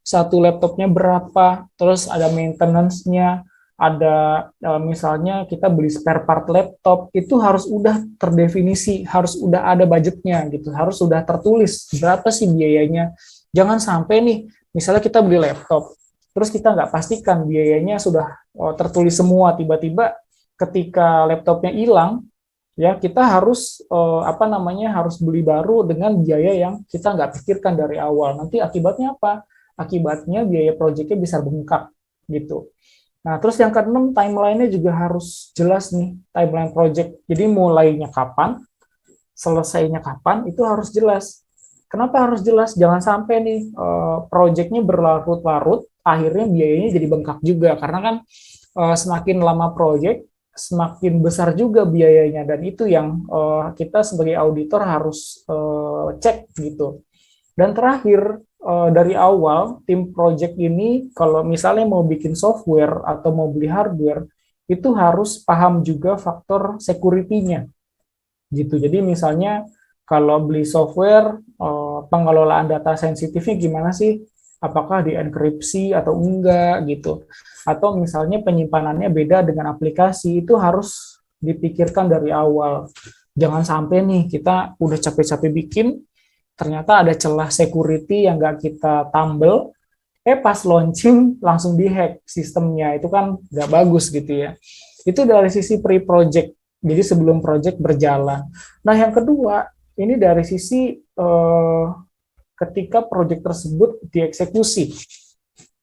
satu laptopnya berapa, terus ada maintenance-nya, ada misalnya kita beli spare part laptop, itu harus udah terdefinisi, harus udah ada budgetnya gitu, harus sudah tertulis berapa sih biayanya. Jangan sampai nih, misalnya kita beli laptop, terus kita nggak pastikan biayanya sudah tertulis semua, tiba-tiba ketika laptopnya hilang, ya kita harus harus beli baru dengan biaya yang kita nggak pikirkan dari awal. Nanti akibatnya apa? Akibatnya biaya proyeknya bisa bengkak gitu. Nah, terus yang keenam, timeline-nya juga harus jelas nih, timeline project. Jadi mulainya kapan, selesainya kapan, itu harus jelas. Kenapa harus jelas? Jangan sampai nih project-nya berlarut-larut, akhirnya biayanya jadi bengkak juga. Karena kan semakin lama project, semakin besar juga biayanya. Dan itu yang kita sebagai auditor harus cek gitu. Dan terakhir, dari awal, tim project ini kalau misalnya mau bikin software atau mau beli hardware, itu harus paham juga faktor security-nya. Gitu. Jadi misalnya kalau beli software, pengelolaan data sensitifnya gimana sih? Apakah dienkripsi atau enggak gitu. Atau misalnya penyimpanannya beda dengan aplikasi, itu harus dipikirkan dari awal. Jangan sampai nih kita udah capek-capek bikin, ternyata ada celah security yang nggak kita tambel, pas launching langsung dihack sistemnya, itu kan nggak bagus gitu ya. Itu dari sisi pre-project, jadi sebelum project berjalan. Nah yang kedua, ini dari sisi ketika project tersebut dieksekusi,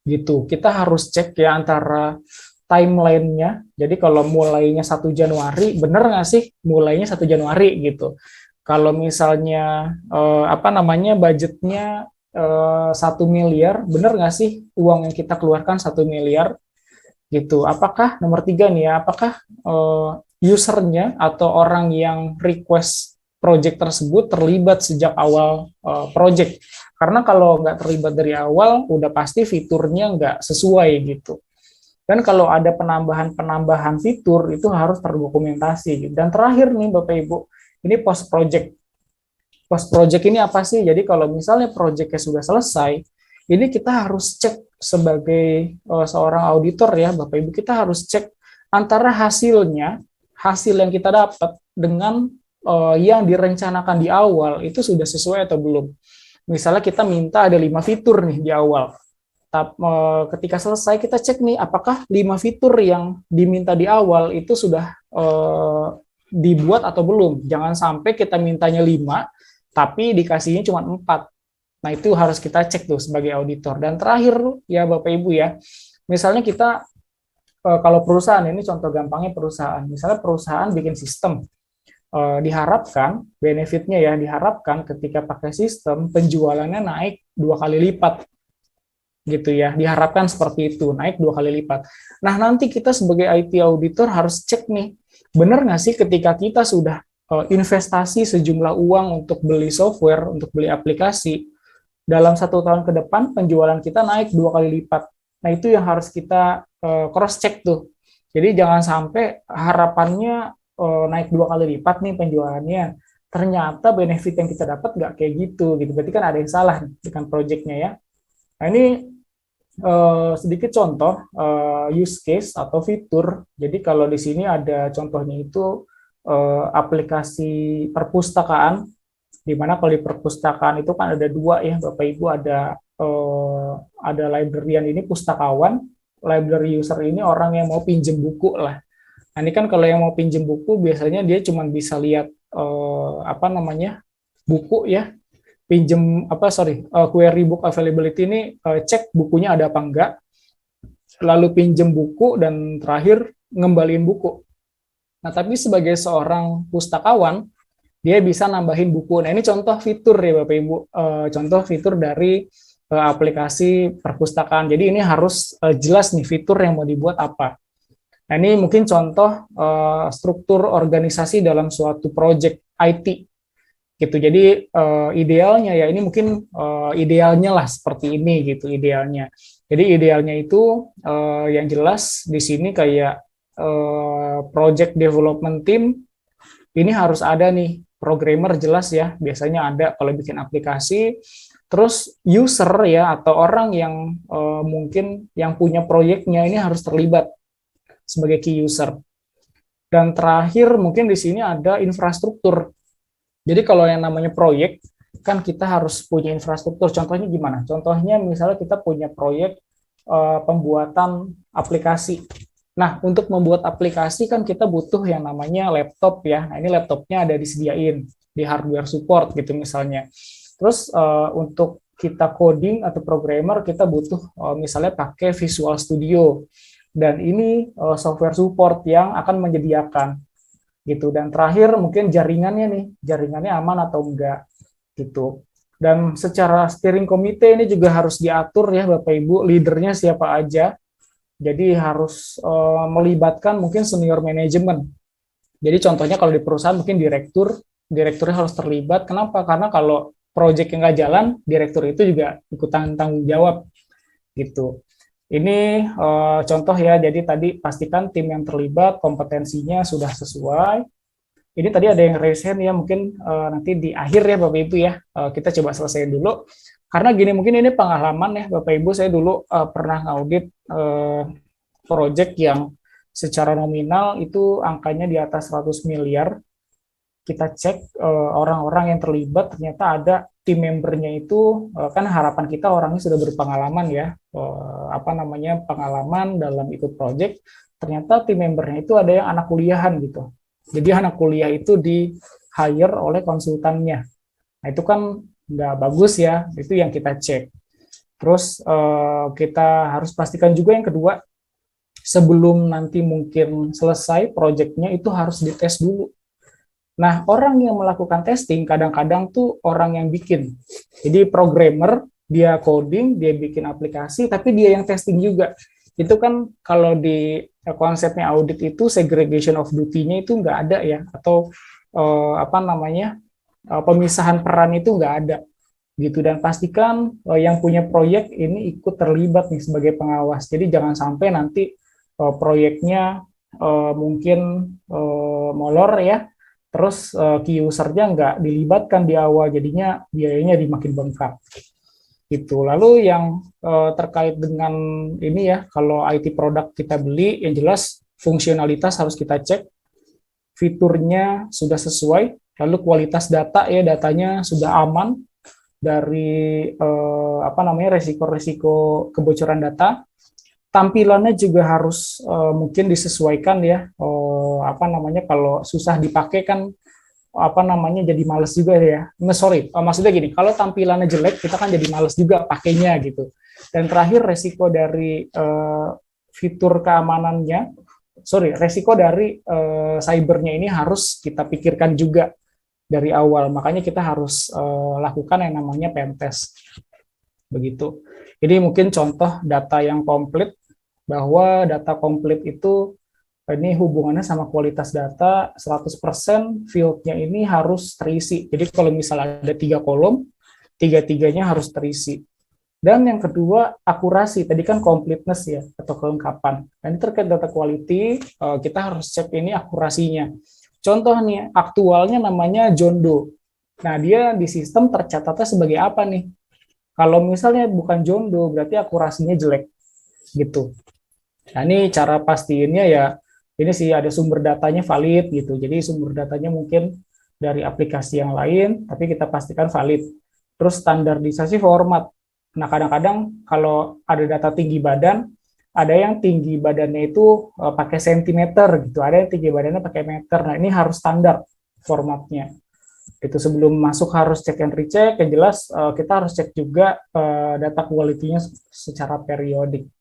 gitu. Kita harus cek ya antara timeline-nya, jadi kalau mulainya 1 Januari, bener nggak sih mulainya 1 Januari gitu. Kalau misalnya budgetnya 1 miliar, benar nggak sih uang yang kita keluarkan 1 miliar gitu? Apakah nomor 3 nih ya? Apakah usernya atau orang yang request project tersebut terlibat sejak awal project? Karena kalau nggak terlibat dari awal, udah pasti fiturnya nggak sesuai gitu. Dan kalau ada penambahan fitur itu harus terdokumentasi. Dan terakhir nih Bapak Ibu, ini post project. Post project ini apa sih? Jadi kalau misalnya projectnya sudah selesai, ini kita harus cek sebagai seorang auditor ya, Bapak Ibu, kita harus cek antara hasil yang kita dapat dengan yang direncanakan di awal itu sudah sesuai atau belum. Misalnya kita minta ada 5 fitur nih di awal. Ketika selesai kita cek nih apakah 5 fitur yang diminta di awal itu sudah dibuat atau belum. Jangan sampai kita mintanya 5 tapi dikasihnya cuma 4. Nah, itu harus kita cek tuh sebagai auditor. Dan terakhir ya Bapak Ibu ya, misalnya kita kalau perusahaan, ini contoh gampangnya perusahaan. Misalnya perusahaan bikin sistem, diharapkan benefitnya ya, diharapkan ketika pakai sistem penjualannya naik 2 kali lipat gitu ya, diharapkan seperti itu, naik 2 kali lipat. Nah, nanti kita sebagai IT auditor harus cek nih, benar nggak sih ketika kita sudah investasi sejumlah uang untuk beli software, untuk beli aplikasi, dalam 1 tahun ke depan penjualan kita naik 2 kali lipat. Nah, itu yang harus kita cross check tuh. Jadi jangan sampai harapannya naik 2 kali lipat nih penjualannya, ternyata benefit yang kita dapat nggak kayak gitu. Berarti kan ada yang salah dengan project-nya ya. Nah, ini sedikit contoh use case atau fitur. Jadi kalau di sini ada contohnya itu aplikasi perpustakaan, di mana kalau di perpustakaan itu kan ada 2 ya Bapak Ibu, ada librarian ini pustakawan, library user ini orang yang mau pinjem buku lah. Nah, ini kan kalau yang mau pinjem buku biasanya dia cuma bisa lihat buku ya, query book availability ini cek bukunya ada apa enggak, lalu pinjem buku, dan terakhir ngembaliin buku. Nah, tapi sebagai seorang pustakawan, dia bisa nambahin buku. Nah, ini contoh fitur ya Bapak Ibu, contoh fitur dari aplikasi perpustakaan. Jadi ini harus jelas nih fitur yang mau dibuat apa. Nah, ini mungkin contoh struktur organisasi dalam suatu project IT. Gitu. Jadi idealnya ya ini mungkin idealnya lah seperti ini gitu idealnya. Jadi idealnya itu yang jelas di sini kayak project development team ini harus ada nih programmer jelas ya, biasanya ada kalau bikin aplikasi. Terus user ya atau orang yang mungkin yang punya proyeknya ini harus terlibat sebagai key user. Dan terakhir mungkin di sini ada infrastruktur. Jadi kalau yang namanya proyek, kan kita harus punya infrastruktur. Contohnya gimana? Contohnya misalnya kita punya proyek pembuatan aplikasi. Nah, untuk membuat aplikasi kan kita butuh yang namanya laptop ya. Nah, ini laptopnya ada disediain di hardware support gitu misalnya. Terus untuk kita coding atau programmer, kita butuh misalnya pakai Visual Studio. Dan ini software support yang akan menyediakan. Gitu. Dan terakhir mungkin jaringannya aman atau enggak gitu. Dan secara steering komite ini juga harus diatur ya Bapak Ibu, leadernya siapa aja. Jadi harus melibatkan mungkin senior manajemen. Jadi contohnya kalau di perusahaan mungkin direkturnya harus terlibat. Kenapa? Karena kalau proyek yang nggak jalan, direktur itu juga ikutan tanggung jawab gitu. Ini contoh ya, jadi tadi pastikan tim yang terlibat, kompetensinya sudah sesuai. Ini tadi ada yang raise hand ya, mungkin nanti di akhir ya Bapak Ibu ya, kita coba selesaiin dulu. Karena gini, mungkin ini pengalaman ya Bapak Ibu, saya dulu pernah ngaudit project yang secara nominal itu angkanya di atas 100 miliar. Kita cek orang-orang yang terlibat, ternyata ada tim membernya itu kan harapan kita orangnya sudah berpengalaman ya, pengalaman dalam ikut project. Ternyata tim membernya itu ada yang anak kuliahan gitu. Jadi anak kuliah itu di hire oleh konsultannya. Nah, itu kan nggak bagus ya, itu yang kita cek. Terus kita harus pastikan juga yang kedua, sebelum nanti mungkin selesai project-nya itu harus dites dulu. Nah, orang yang melakukan testing kadang-kadang tuh orang yang bikin. Jadi programmer, dia coding, dia bikin aplikasi, tapi dia yang testing juga. Itu kan kalau di konsepnya audit itu segregation of duty-nya itu nggak ada ya, atau pemisahan peran itu nggak ada. Gitu. Dan pastikan yang punya proyek ini ikut terlibat nih sebagai pengawas. Jadi jangan sampai nanti proyeknya mungkin molor ya, terus key user-nya nggak dilibatkan di awal, jadinya biayanya dimakin bengkak. Gitu. Lalu yang terkait dengan ini ya, kalau IT product kita beli, yang jelas fungsionalitas harus kita cek. fiturnya sudah sesuai, lalu kualitas data ya, datanya sudah aman dari resiko-resiko kebocoran data. Tampilannya juga harus mungkin disesuaikan ya, kalau susah dipakai kan jadi males juga ya. Maksudnya gini, kalau tampilannya jelek kita kan jadi males juga pakainya gitu. Dan terakhir resiko dari fitur keamanannya, resiko dari cybernya ini harus kita pikirkan juga dari awal. Makanya kita harus lakukan yang namanya pen test. Begitu. Jadi mungkin contoh data yang komplit, bahwa data komplit itu ini hubungannya sama kualitas data 100%, fieldnya ini harus terisi. Jadi kalau misalnya ada 3 kolom, 3-3-nya harus terisi. Dan yang kedua, akurasi. Tadi kan completeness ya, atau kelengkapan. Dan terkait data quality, kita harus cek ini akurasinya. Contoh nih, aktualnya namanya John Doe. Nah, dia di sistem tercatatnya sebagai apa nih? Kalau misalnya bukan John Doe, berarti akurasinya jelek. Gitu. Nah, ini cara pastiinnya ya, ini sih ada sumber datanya valid gitu. Jadi sumber datanya mungkin dari aplikasi yang lain, tapi kita pastikan valid. Terus standarisasi format. Nah, kadang-kadang kalau ada data tinggi badan, ada yang tinggi badannya itu pakai sentimeter gitu, ada yang tinggi badannya pakai meter. Nah, ini harus standar formatnya. Itu sebelum masuk harus cek and recheck. Yang jelas kita harus cek juga data quality-nya secara periodik.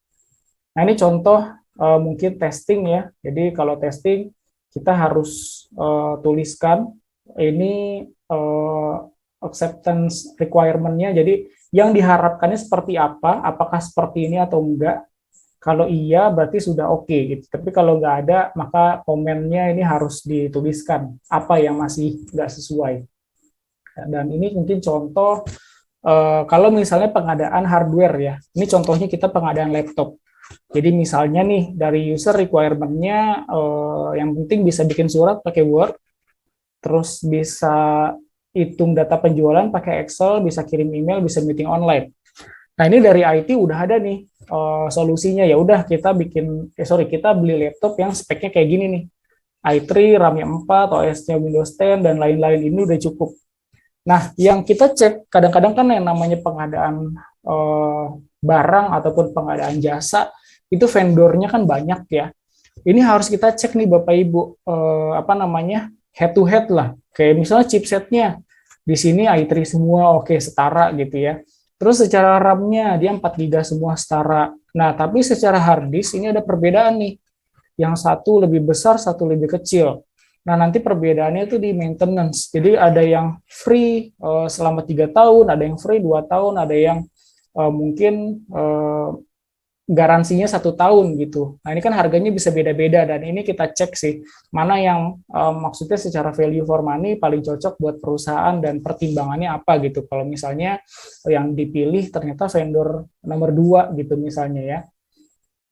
Nah, ini contoh mungkin testing ya. Jadi kalau testing kita harus tuliskan ini acceptance requirement-nya. Jadi yang diharapkannya seperti apa, apakah seperti ini atau enggak. Kalau iya berarti sudah oke gitu. Tapi kalau nggak ada, maka komennya ini harus dituliskan apa yang masih nggak sesuai. Dan ini mungkin contoh kalau misalnya pengadaan hardware ya. Ini contohnya kita pengadaan laptop. Jadi misalnya nih dari user requirement-nya yang penting bisa bikin surat pakai Word, terus bisa hitung data penjualan pakai Excel, bisa kirim email, bisa meeting online. Nah, ini dari IT udah ada nih solusinya. Ya udah kita kita beli laptop yang speknya kayak gini nih. i3, RAM-nya 4, OS-nya Windows 10 dan lain-lain, ini udah cukup. Nah, yang kita cek kadang-kadang kan yang namanya pengadaan barang ataupun pengadaan jasa itu vendornya kan banyak ya. Ini harus kita cek nih Bapak Ibu head to head lah. Kayak misalnya chipsetnya di sini i3 semua oke setara gitu ya. Terus secara RAM-nya dia 4 GB semua setara. Nah, tapi secara hard disk ini ada perbedaan nih. Yang satu lebih besar, satu lebih kecil. Nah, nanti perbedaannya itu di maintenance. Jadi ada yang free selama 3 tahun, ada yang free 2 tahun, ada yang mungkin garansinya 1 tahun gitu. Nah, ini kan harganya bisa beda-beda dan ini kita cek sih mana yang maksudnya secara value for money paling cocok buat perusahaan dan pertimbangannya apa gitu. Kalau misalnya yang dipilih ternyata vendor nomor 2 gitu misalnya ya.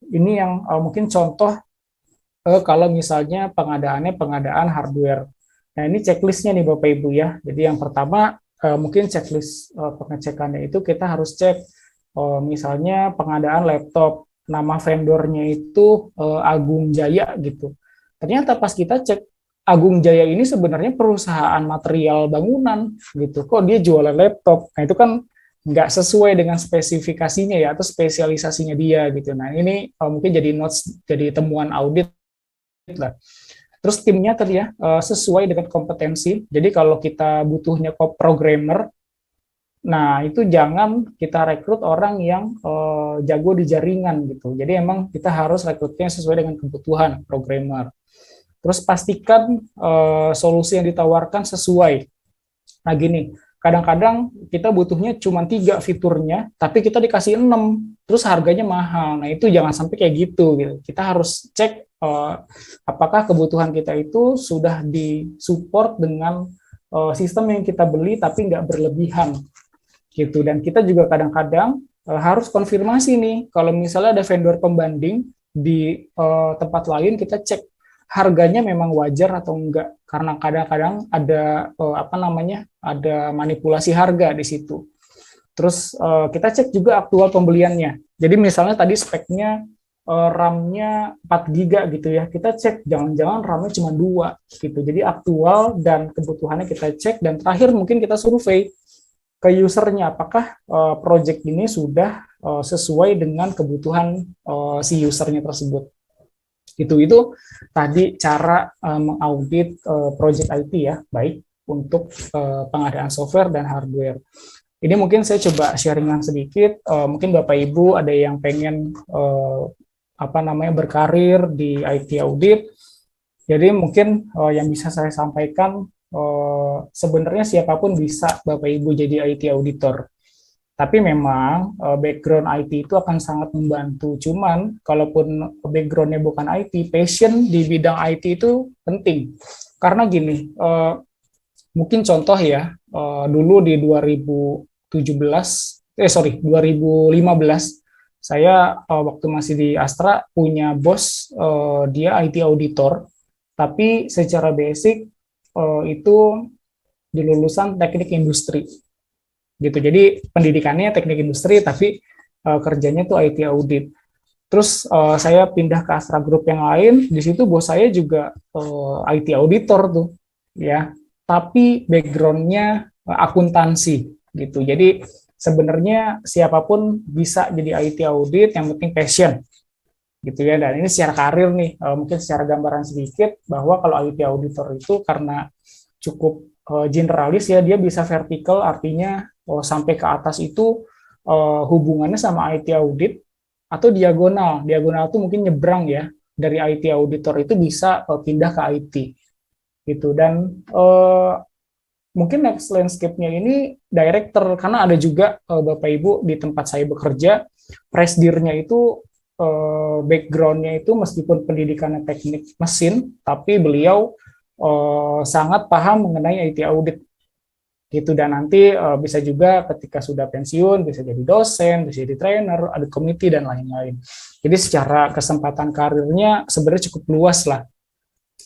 Ini yang mungkin contoh kalau misalnya pengadaan hardware. Nah, ini checklistnya nih Bapak Ibu ya. Jadi yang pertama mungkin checklist pengecekannya itu kita harus cek misalnya pengadaan laptop, nama vendornya itu Agung Jaya gitu. Ternyata pas kita cek, Agung Jaya ini sebenarnya perusahaan material bangunan gitu. Kok dia jualan laptop? Nah, itu kan nggak sesuai dengan spesifikasinya ya, atau spesialisasinya dia gitu. Nah, ini mungkin jadi notes, jadi temuan audit lah. Terus timnya tadi ya, sesuai dengan kompetensi. Jadi kalau kita butuhnya programmer, nah, itu jangan kita rekrut orang yang jago di jaringan gitu. Jadi emang kita harus rekrutnya sesuai dengan kebutuhan programmer. Terus pastikan solusi yang ditawarkan sesuai. Nah, gini, kadang-kadang kita butuhnya cuma 3 fiturnya, tapi kita dikasih 6, terus harganya mahal. Nah, itu jangan sampai kayak gitu. Kita harus cek apakah kebutuhan kita itu sudah disupport dengan sistem yang kita beli, tapi nggak berlebihan. Gitu. Dan kita juga kadang-kadang harus konfirmasi nih, kalau misalnya ada vendor pembanding di tempat lain, kita cek harganya memang wajar atau enggak, karena kadang-kadang ada ada manipulasi harga di situ. Terus kita cek juga aktual pembeliannya. Jadi misalnya tadi speknya RAM-nya 4 giga gitu ya, kita cek jangan-jangan RAM-nya cuma 2 gitu. Jadi aktual dan kebutuhannya kita cek, dan terakhir mungkin kita survei ke usernya apakah project ini sudah sesuai dengan kebutuhan si usernya tersebut. Itu tadi cara mengaudit project IT ya, baik untuk pengadaan software dan hardware. Ini mungkin saya coba sharingan sedikit. Mungkin Bapak Ibu ada yang pengen berkarir di IT audit. Jadi mungkin yang bisa saya sampaikan, sebenarnya siapapun bisa Bapak Ibu jadi IT auditor. Tapi memang background IT itu akan sangat membantu. Cuman kalaupun backgroundnya bukan IT, passion di bidang IT itu penting. Karena gini, mungkin contoh ya, dulu di 2015, saya waktu masih di Astra punya bos, dia IT auditor, tapi secara basic itu di lulusan teknik industri gitu. Jadi pendidikannya teknik industri, tapi kerjanya tuh IT audit. Terus saya pindah ke Astra Group yang lain, di situ bos saya juga IT auditor tuh, ya. Tapi backgroundnya akuntansi gitu. Jadi sebenarnya siapapun bisa jadi IT audit, yang penting passion gitu ya. Dan ini secara karir nih, mungkin secara gambaran sedikit bahwa kalau IT auditor itu karena cukup generalis ya, dia bisa vertikal, artinya sampai ke atas itu hubungannya sama IT audit, atau diagonal. Diagonal itu mungkin nyebrang ya, dari IT auditor itu bisa pindah ke IT gitu. Dan mungkin next landscape-nya ini director, karena ada juga Bapak Ibu di tempat saya bekerja, presidirnya itu background-nya itu meskipun pendidikannya teknik mesin, tapi beliau sangat paham mengenai IT audit gitu. Dan nanti bisa juga ketika sudah pensiun bisa jadi dosen, bisa jadi trainer, ada komite dan lain-lain. Jadi secara kesempatan karirnya sebenarnya cukup luas lah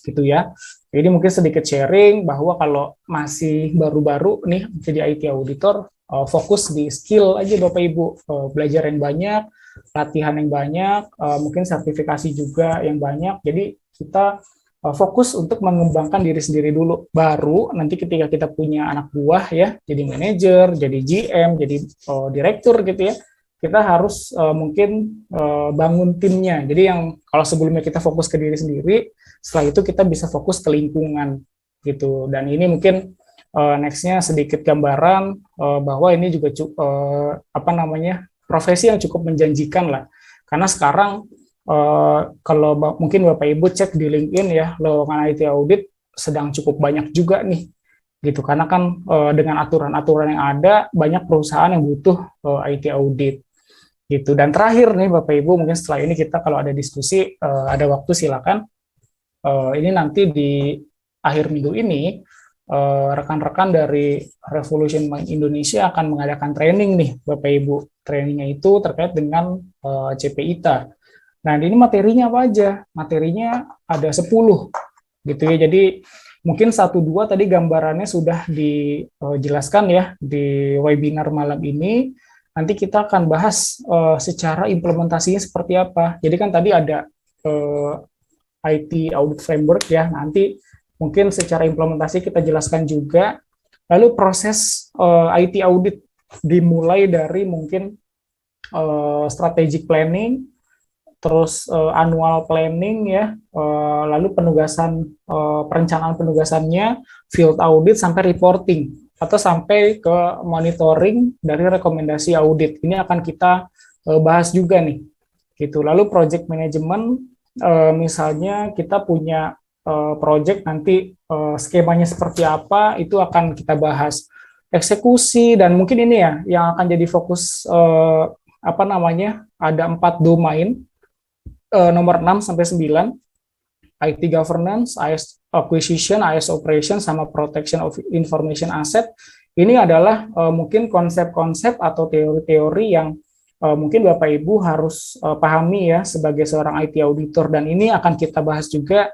gitu ya. Jadi mungkin sedikit sharing bahwa kalau masih baru-baru nih jadi IT auditor, fokus di skill aja Bapak Ibu, belajar yang banyak, latihan yang banyak, mungkin sertifikasi juga yang banyak. Jadi kita fokus untuk mengembangkan diri sendiri dulu. Baru nanti ketika kita punya anak buah ya, jadi manajer, jadi GM, jadi direktur gitu ya, kita harus mungkin bangun timnya. Jadi yang kalau sebelumnya kita fokus ke diri sendiri, setelah itu kita bisa fokus ke lingkungan gitu. Dan ini mungkin next-nya sedikit gambaran bahwa ini juga profesi yang cukup menjanjikan lah. Karena sekarang kalau mungkin Bapak Ibu cek di LinkedIn ya, lowongan IT audit sedang cukup banyak juga nih gitu. Karena kan dengan aturan-aturan yang ada, banyak perusahaan yang butuh IT audit gitu. Dan terakhir nih Bapak Ibu, mungkin setelah ini kita kalau ada diskusi, ada waktu silakan. Ini nanti di akhir minggu ini rekan-rekan dari Revolution Mind Indonesia akan mengadakan training nih Bapak Ibu. Trainingnya itu terkait dengan CPITA. Nah, ini materinya apa aja? Materinya ada 10 gitu ya. Jadi mungkin 1-2 tadi gambarannya sudah dijelaskan ya di webinar malam ini. Nanti kita akan bahas secara implementasinya seperti apa. Jadi kan tadi ada IT Audit Framework ya, nanti mungkin secara implementasi kita jelaskan juga. Lalu proses IT Audit dimulai dari mungkin strategic planning, terus annual planning ya, lalu penugasan, perencanaan penugasannya, field audit sampai reporting, atau sampai ke monitoring dari rekomendasi audit. Ini akan kita bahas juga nih gitu. Lalu project management, misalnya kita punya project nanti skemanya seperti apa, itu akan kita bahas. Eksekusi, dan mungkin ini ya yang akan jadi fokus ada 4 domain, nomor 6 sampai 9, IT governance, IS acquisition, IS operation, sama protection of information asset. Ini adalah mungkin konsep-konsep atau teori-teori yang mungkin Bapak Ibu harus pahami ya sebagai seorang IT auditor, dan ini akan kita bahas juga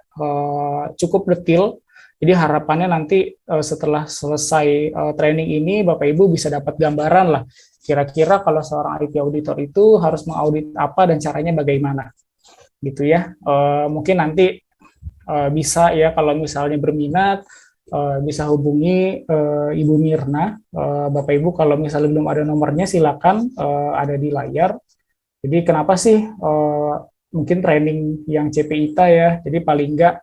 cukup detail. Jadi harapannya nanti setelah selesai training ini Bapak Ibu bisa dapat gambaran lah kira-kira kalau seorang IT auditor itu harus mengaudit apa dan caranya bagaimana gitu ya. Mungkin nanti bisa ya kalau misalnya berminat bisa hubungi Ibu Mirna. Bapak Ibu kalau misalnya belum ada nomornya silakan ada di layar. Jadi kenapa sih mungkin training yang CPITA ya. Jadi paling enggak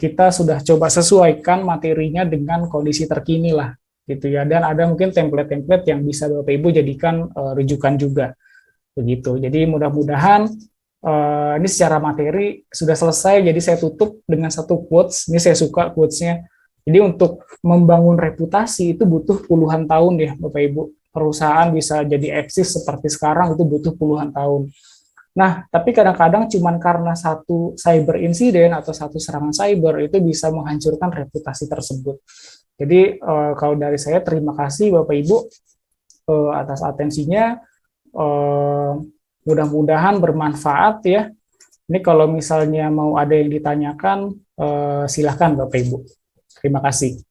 kita sudah coba sesuaikan materinya dengan kondisi terkini lah gitu ya. Dan ada mungkin template-template yang bisa Bapak Ibu jadikan rujukan juga begitu. Jadi mudah-mudahan ini secara materi sudah selesai, jadi saya tutup dengan satu quotes. Ini saya suka quotes-nya. Jadi untuk membangun reputasi itu butuh puluhan tahun ya Bapak Ibu. Perusahaan bisa jadi eksis seperti sekarang itu butuh puluhan tahun. Nah, tapi kadang-kadang cuman karena satu cyber incident atau satu serangan cyber itu bisa menghancurkan reputasi tersebut. Jadi kalau dari saya terima kasih Bapak Ibu atas atensinya. Mudah-mudahan bermanfaat ya. Ini kalau misalnya mau ada yang ditanyakan, silahkan Bapak Ibu. Terima kasih.